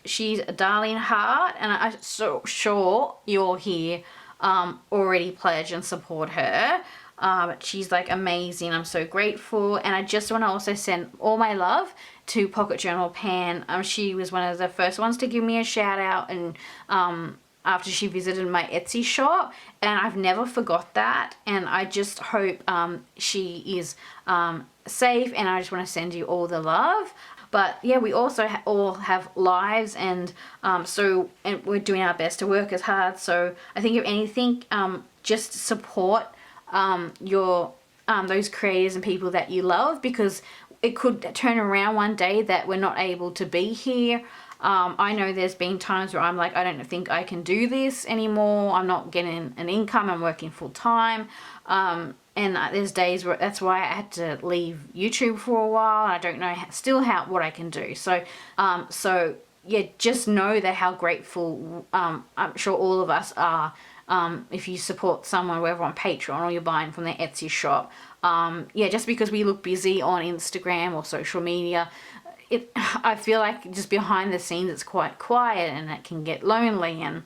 She's a darling heart, and I'm so sure you're here already pledge and support her. But she's like amazing. I'm so grateful, and I just want to also send all my love to Pocket Journal Pan. She was one of the first ones to give me a shout out, and after she visited my Etsy shop, and I've never forgot that, and I just hope she is safe, and I just want to send you all the love. But yeah, we also all have lives, and and we're doing our best to work as hard. So I think if anything, just support your those creators and people that you love, because it could turn around one day that we're not able to be here. I know there's been times where I'm like, I don't think I can do this anymore. I'm not getting an income. I'm working full time. And there's days where that's why I had to leave YouTube for a while. I don't know what I can do. So, yeah, just know that how grateful I'm sure all of us are. If you support someone, whether on Patreon or you're buying from their Etsy shop. Yeah, just because we look busy on Instagram or social media, I feel like just behind the scenes it's quite quiet, and it can get lonely. And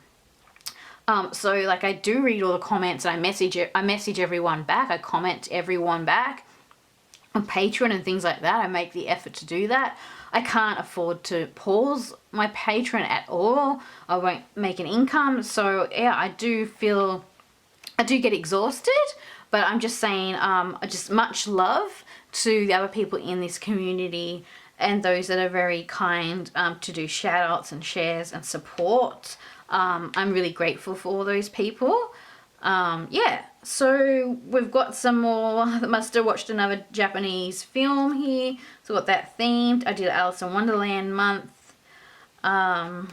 so like, I do read all the comments, and I message everyone back. I comment everyone back on Patreon and things like that. I make the effort to do that. I can't afford to pause my Patreon at all. I won't make an income. So yeah, I do get exhausted, but I'm just saying, just much love to the other people in this community, and those that are very kind to do shout outs and shares and support. I'm really grateful for all those people. Yeah, so we've got some more. I must have watched another Japanese film here. So got that themed. I did Alice in Wonderland month. Oh,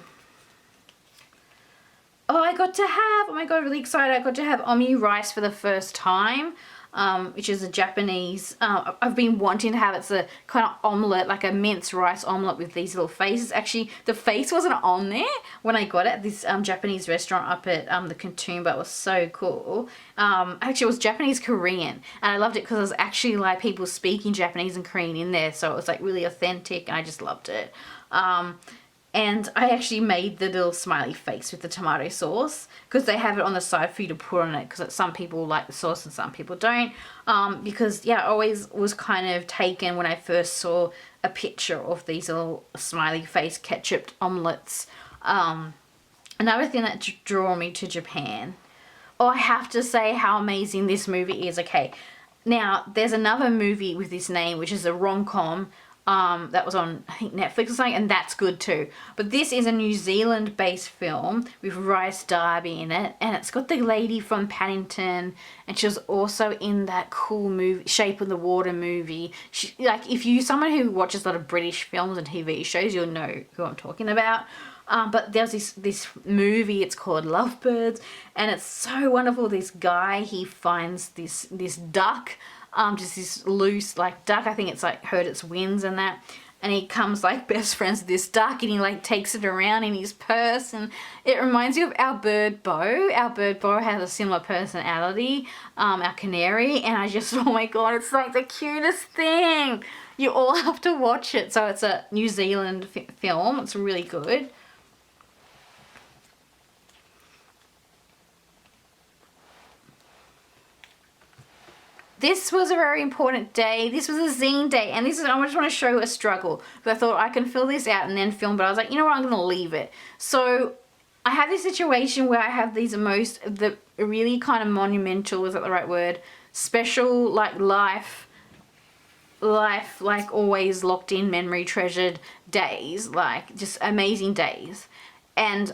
oh my god, really excited. I got to have omu rice for the first time. Which is a Japanese, I've been wanting to have. It's a kind of omelette, like a minced rice omelette with these little faces. Actually, the face wasn't on there when I got it at this Japanese restaurant up at the Katoomba. It was so cool. Actually, it was Japanese Korean, and I loved it because it was actually like people speaking Japanese and Korean in there, so it was like really authentic, and I just loved it. And I actually made the little smiley face with the tomato sauce because they have it on the side for you to put on it, because some people like the sauce and some people don't. Because yeah, I always was kind of taken when I first saw a picture of these little smiley face ketchup omelets. Another thing that drew me to Japan. Oh, I have to say how amazing this movie is. Okay, now there's another movie with this name, which is a rom-com. That was on, I think, Netflix or something, and that's good too. But this is a New Zealand-based film with Rice Darby in it, and it's got the lady from Paddington, and she was also in that cool movie, Shape of the Water movie. She, like, if you're someone who watches a lot of British films and TV shows, you'll know who I'm talking about. But there's this movie, it's called Lovebirds, and it's so wonderful. This guy, he finds this duck, just this loose like duck. I think it's like hurt its wings and that, and he comes like best friends with this duck, and he like takes it around in his purse, and it reminds you of our bird Bo. Our bird Bo has a similar personality, our canary, and I just, oh my god, it's like the cutest thing. You all have to watch it. So it's a New Zealand film. It's really good. This was a very important day. This was a zine day, and this is, I just want to show a struggle. But I thought I can fill this out and then film, but I was like, you know what, I'm going to leave it. So I have this situation where I have these the really kind of monumental, is that the right word? Special, like life, like always locked in, memory treasured days, like just amazing days. And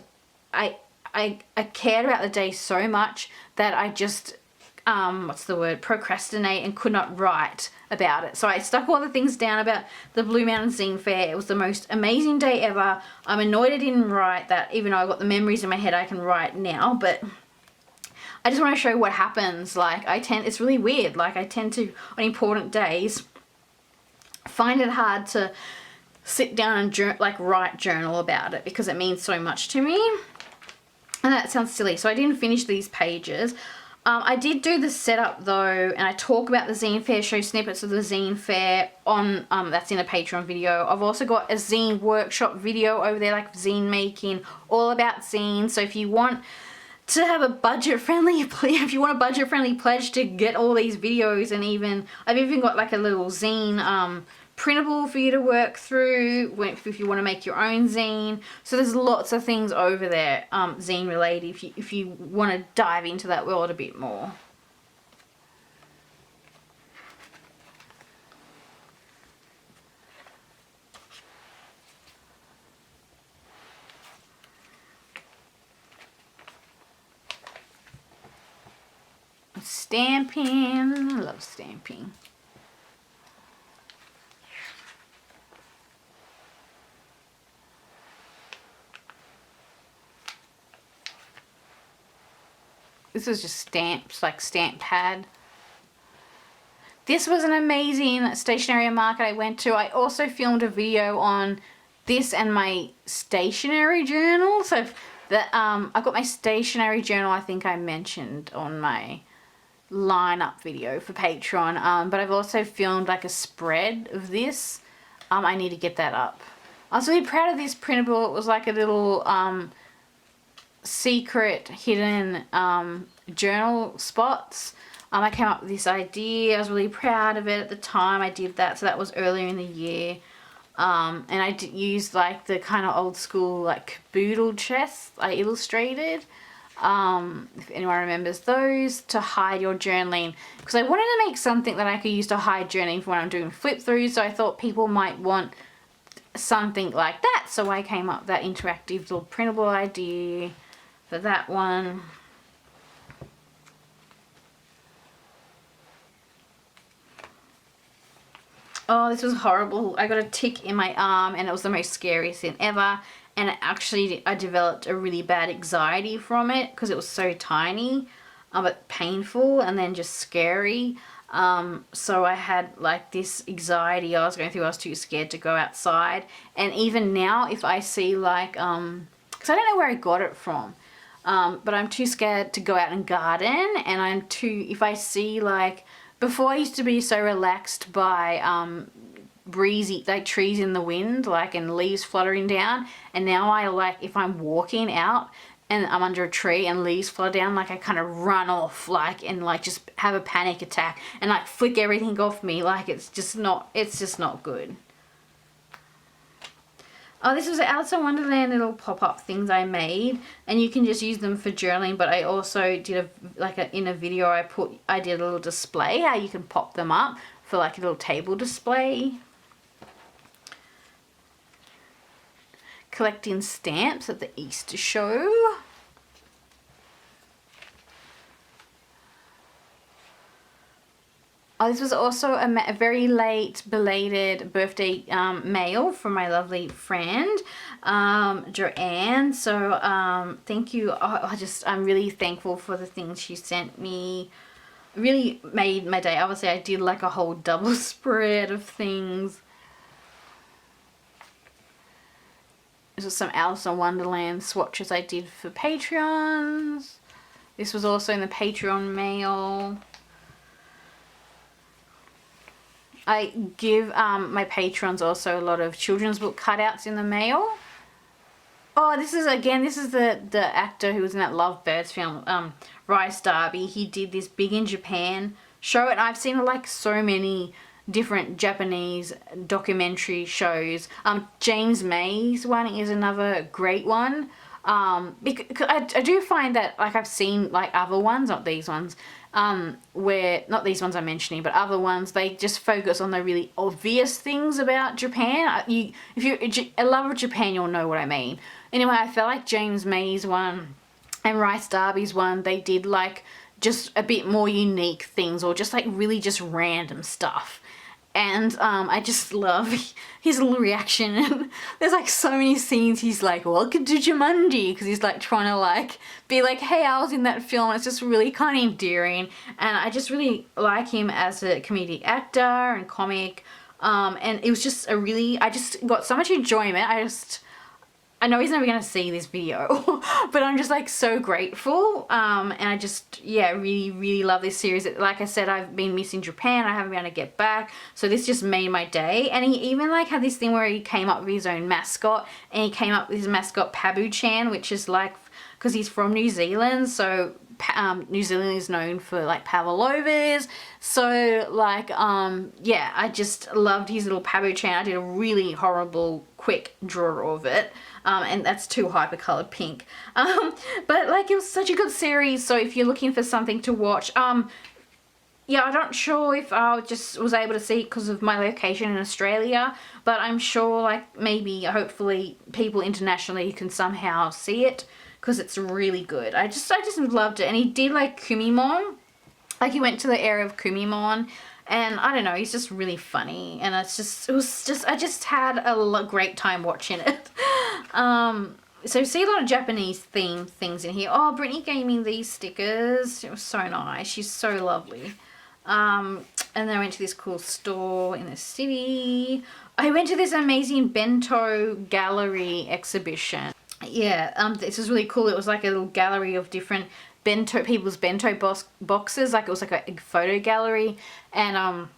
I cared about the day so much that I just, what's the word, procrastinate, and could not write about it. So I stuck all the things down about the Blue Mountain Zine Fair. It was the most amazing day ever. I'm annoyed I didn't write that, even though I've got the memories in my head I can write now, but I just want to show what happens. Like it's really weird, like I tend to, on important days, find it hard to sit down and write journal about it because it means so much to me. And that sounds silly, so I didn't finish these pages. I did do the setup though, and I talk about the zine fair, show snippets of the zine fair on, that's in a Patreon video. I've also got a zine workshop video over there, like zine making, all about zines. So if you want to have a budget-friendly, if you want a budget-friendly pledge to get all these videos, and I've even got like a little zine printable for you to work through if you want to make your own zine. So there's lots of things over there, zine related, if you want to dive into that world a bit more. Stamping, I love stamping. This is just stamps, like stamp pad. This was an amazing stationery market I went to. I also filmed a video on this and my stationery journal. So I've got my stationery journal, I think I mentioned on my lineup video for Patreon. But I've also filmed like a spread of this. I need to get that up. I was really proud of this printable. It was like a little secret hidden journal spots. I came up with this idea. I was really proud of it at the time I did that. So that was earlier in the year. And I used like the kind of old school like boodle chests I illustrated. If anyone remembers those, to hide your journaling. Because I wanted to make something that I could use to hide journaling for when I'm doing flip throughs. So I thought people might want something like that. So I came up with that interactive little printable idea for that one. Oh, this was horrible. I got a tick in my arm and it was the most scariest thing ever. And I developed a really bad anxiety from it because it was so tiny, but painful and then just scary. So I had like this anxiety I was going through. I was too scared to go outside. And even now, if I see like, because I don't know where I got it from, but I'm too scared to go out and garden. And if I see like, before I used to be so relaxed by breezy, like trees in the wind, like, and leaves fluttering down. And now I like, if I'm walking out and I'm under a tree and leaves flutter down, like I kind of run off, like, and like just have a panic attack and like flick everything off me. Like it's just not good. Oh, this was Alice in Wonderland little pop-up things I made, and you can just use them for journaling, but I also did in a video I did a little display how you can pop them up for like a little table display. Collecting stamps at the Easter show. Oh, this was also a very late belated birthday mail from my lovely friend Joanne. So thank you. I'm really thankful for the things she sent me. Really made my day. Obviously I did like a whole double spread of things. This was some Alice in Wonderland swatches I did for Patreons. This was also in the Patreon mail. I give my patrons also a lot of children's book cutouts in the mail. Oh, this is the actor who was in that Lovebirds film, Rice Darby. He did this Big in Japan show, and I've seen like so many different Japanese documentary shows. James May's one is another great one. Because I do find that like I've seen like other ones, not these ones, where not these ones I'm mentioning, but other ones, they just focus on the really obvious things about Japan. If you're a lover of Japan, you'll know what I mean. Anyway, I felt like James May's one and Rice Darby's one, they did like just a bit more unique things, or just like really just random stuff. And I just love his little reaction. And there's like so many scenes he's like, welcome to Jumanji, because he's like trying to like be like, hey, I was in that film. It's just really kind of endearing, and I just really like him as a comedic actor and comic. And it was just I just got so much enjoyment. I know he's never going to see this video, but I'm just like so grateful. And I just, yeah, really, really love this series. Like I said, I've been missing Japan. I haven't been able to get back. So this just made my day. And he even like had this thing where he came up with his own mascot, and he came up with his mascot Pabu-chan, which is like, because he's from New Zealand. So New Zealand is known for like pavlovas. So like, yeah, I just loved his little Pabu-chan. I did a really horrible quick draw of it. And that's too hyper-colored pink. But like, it was such a good series. So if you're looking for something to watch, yeah, I'm not sure if I just was able to see it because of my location in Australia, but I'm sure like maybe, hopefully, people internationally can somehow see it, because it's really good. I just loved it. And he did like Kumimon. Like he went to the area of Kumimon, and I don't know, he's just really funny, and I just had a great time watching it. So you see a lot of Japanese themed things in here. Oh, Brittany gave me these stickers. It was so nice. She's so lovely. And then I went to this cool store in the city. I went to this amazing bento gallery exhibition. Yeah, this was really cool. It was like a little gallery of different people's bento boxes. Like it was like a photo gallery, and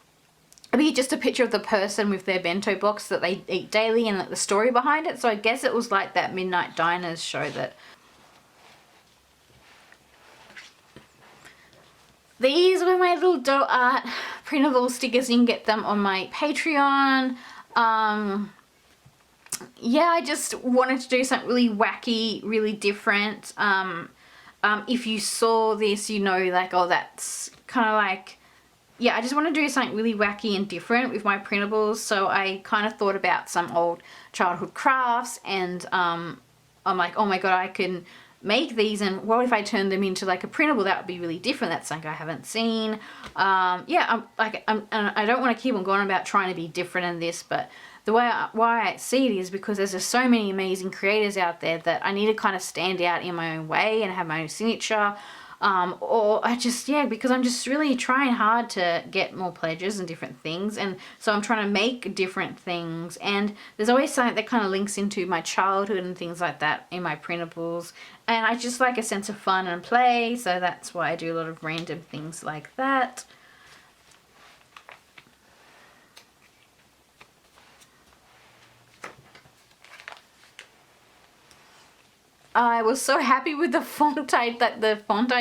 it'd be just a picture of the person with their bento box that they eat daily, and like the story behind it. So I guess it was like that Midnight Diners show that. These were my little dough art printable stickers. You can get them on my Patreon. Yeah, I just wanted to do something really wacky, really different. If you saw this, you know, like, oh, that's kind of like, yeah, I just want to do something really wacky and different with my printables. So I kind of thought about some old childhood crafts, and I'm like, oh my god, I can make these, and what if I turn them into like a printable? That would be really different. That's something I haven't seen. Yeah, I don't want to keep on going about trying to be different in this, but the way why I see it is because there's just so many amazing creators out there that I need to kind of stand out in my own way and have my own signature. Or I just, yeah, because I'm just really trying hard to get more pledges and different things, and so I'm trying to make different things, and there's always something that kind of links into my childhood and things like that in my printables, and I just like a sense of fun and play, so that's why I do a lot of random things like that. I was so happy with the font I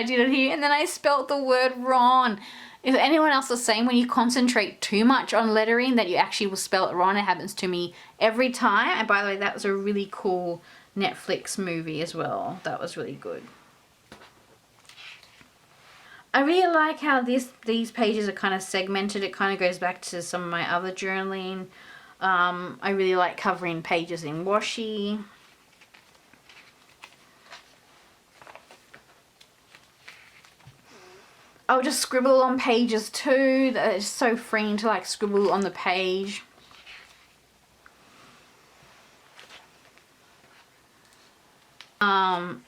did it here, and then I spelt the word wrong. Is anyone else the same? When you concentrate too much on lettering that you actually will spell it wrong? It happens to me every time. And by the way, that was a really cool Netflix movie as well. That was really good. I really like how these pages are kind of segmented. It kind of goes back to some of my other journaling. I really like covering pages in washi. I'll just scribble on pages too. It's so freeing to like scribble on the page.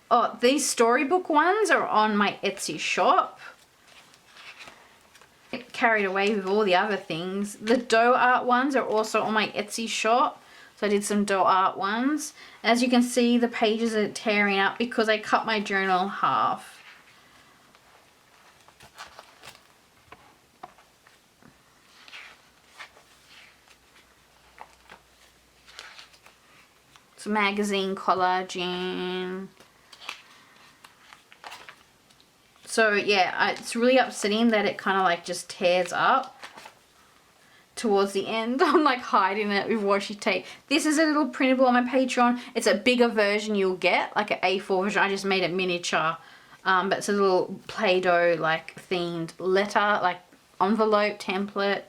Oh, these storybook ones are on my Etsy shop. Get carried away with all the other things. The dough art ones are also on my Etsy shop. So I did some dough art ones. As you can see, the pages are tearing up because I cut my journal in half. Some magazine collaging. So yeah, it's really upsetting that it kind of like just tears up towards the end. I'm like hiding it with washi tape. This is a little printable on my Patreon. It's a bigger version you'll get, like an A4 version. I just made it miniature. But it's a little Play-Doh like themed letter, like envelope template.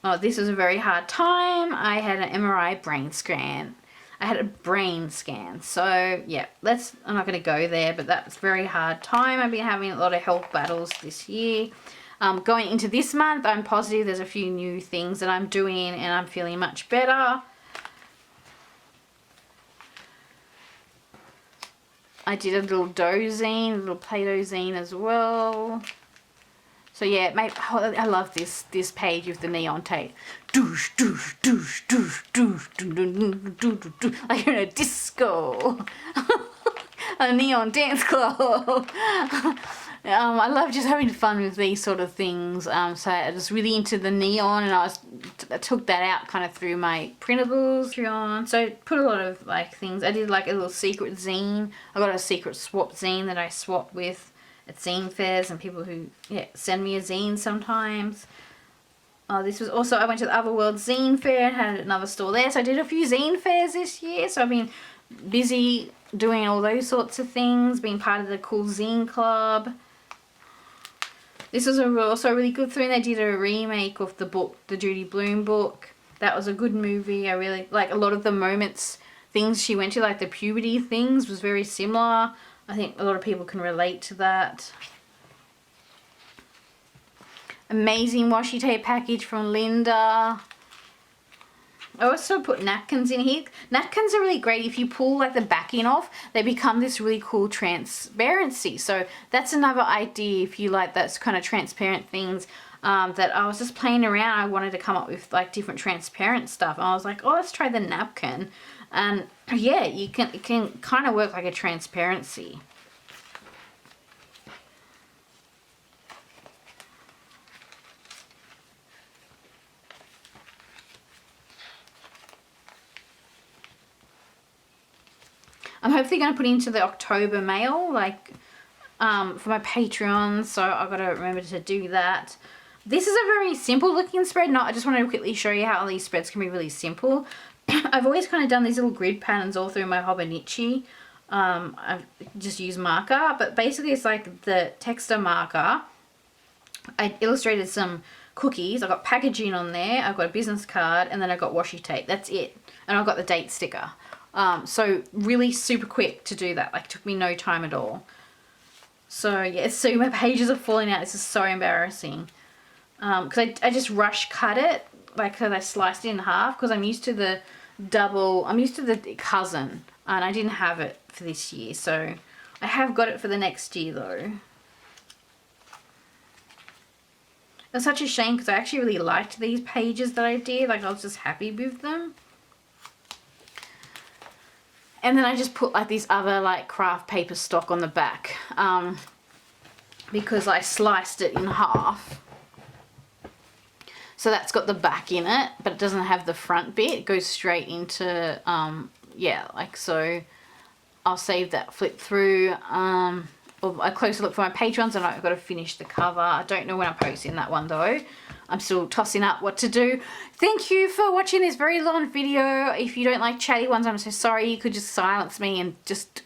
Oh, this was a very hard time. I had an MRI brain scan. I had a brain scan. So, yeah, I'm not going to go there, but that's a very hard time. I've been having a lot of health battles this year. Going into this month, I'm positive there's a few new things that I'm doing and I'm feeling much better. I did a little dough zine, a little Play-Doh zine as well. So yeah, I love this page with the neon tape. Doosh, doosh, doosh, doosh, doosh, doo, doo, doo, doo, doo, doo, like you're in a disco. A neon dance club. I love just having fun with these sort of things. So I was really into the neon, and I took that out kind of through my printables. So I put a lot of like things. I did like a little secret zine. I got a secret swap zine that I swapped with at zine fairs and people who send me a zine sometimes. This was also, I went to the Otherworld Zine Fair and had another store there, so I did a few zine fairs this year. So I've been busy doing all those sorts of things, being part of the cool zine club. This was also a really good thing. They did a remake of the book, the Judy Blume book. That was a good movie. I really like a lot of the moments, things she went to, like the puberty things, was very similar. I think a lot of people can relate to that. Amazing washi tape package from Linda. I also put napkins in here. Napkins are really great. If you pull like the backing off, they become this really cool transparency. So that's another idea if you like those kind of transparent things. That I was just playing around. I wanted to come up with like different transparent stuff. And I was like, oh, let's try the napkin. And yeah, it can kind of work like a transparency. I'm hopefully going to put into the October mail, like for my Patreon, so I've got to remember to do that. This is a very simple looking spread. I just want to quickly show you how these spreads can be really simple. I've always kind of done these little grid patterns all through my Hobonichi. I've just used marker, but basically it's like the texture marker. I illustrated some cookies. I've got packaging on there. I've got a business card, and then I've got washi tape. That's it. And I've got the date sticker. So really super quick to do that. Like, took me no time at all. So yeah, so my pages are falling out. This is so embarrassing. Because I just rush cut it. Like, cause I sliced it in half, because I'm used to the cousin, and I didn't have it for this year, so I have got it for the next year though. It's such a shame because I actually really liked these pages that I did. Like, I was just happy with them. And then I just put like these other like craft paper stock on the back. because I sliced it in half. So that's got the back in it, but it doesn't have the front bit. It goes straight into, yeah, like so. I'll save that flip through. A closer look for my patrons, and I've got to finish the cover. I don't know when I'm posting that one though. I'm still tossing up what to do. Thank you for watching this very long video. If you don't like chatty ones, I'm so sorry. You could just silence me and just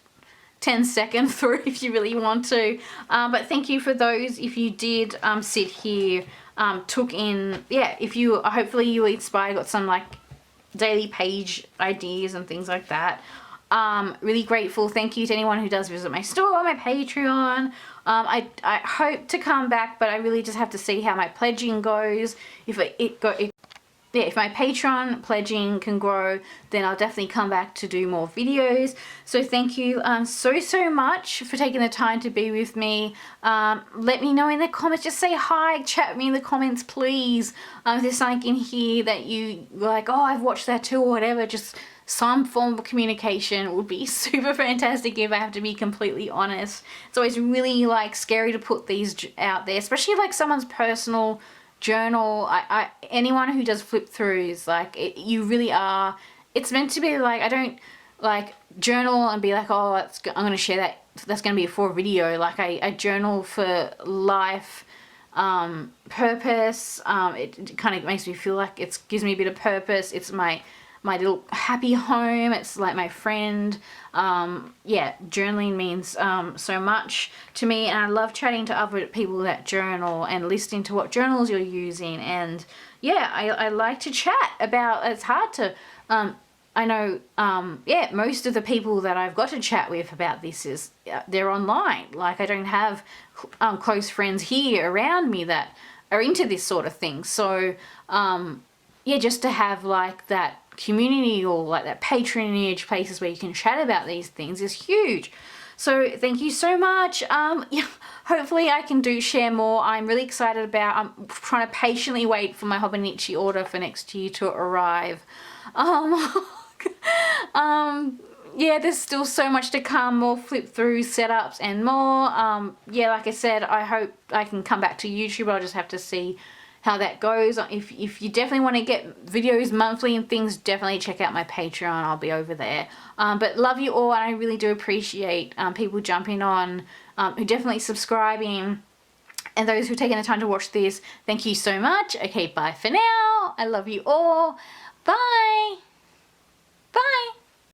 10 seconds through if you really want to. But thank you for those. If you did sit here, took in, yeah, if you, hopefully you were inspired, got some like daily page ideas and things like that. Really grateful. Thank you to anyone who does visit my store, my Patreon. I hope to come back, but I really just have to see how my pledging goes. If my Patreon pledging can grow, then I'll definitely come back to do more videos. So thank you so much for taking the time to be with me. Let me know in the comments. Just say hi, chat with me in the comments, please. If there's something in here that you like, oh, I've watched that too, or whatever, just some form of communication would be super fantastic, if I have to be completely honest. It's always really like scary to put these out there, especially like someone's personal journal. Anyone who does flip throughs, like you really are, it's meant to be like, I don't like journal and be like, oh, I'm going to share that, that's going to be for a video. Like I journal for life, purpose. It kind of makes me feel like it gives me a bit of purpose. It's my little happy home. It's like my friend. Yeah, journaling means so much to me, and I love chatting to other people that journal and listening to what journals you're using. And yeah, I like to chat about, it's hard to, I know, yeah, most of the people that I've got to chat with about this is, they're online. Like I don't have close friends here around me that are into this sort of thing. So yeah, just to have like that community or like that patronage, places where you can chat about these things, is huge. So thank you so much. Yeah, hopefully I can share more. I'm really excited about, I'm trying to patiently wait for my Hobonichi order for next year to arrive. Yeah, there's still so much to come, more flip through setups and more. Yeah, like I said, I hope I can come back to YouTube. I'll just have to see how that goes. If you definitely want to get videos monthly and things, definitely check out my Patreon. I'll be over there. But love you all, and I really do appreciate people jumping on, who definitely subscribing, and those who are taking the time to watch this. Thank you so much. Okay, bye for now. I love you all. Bye. Bye.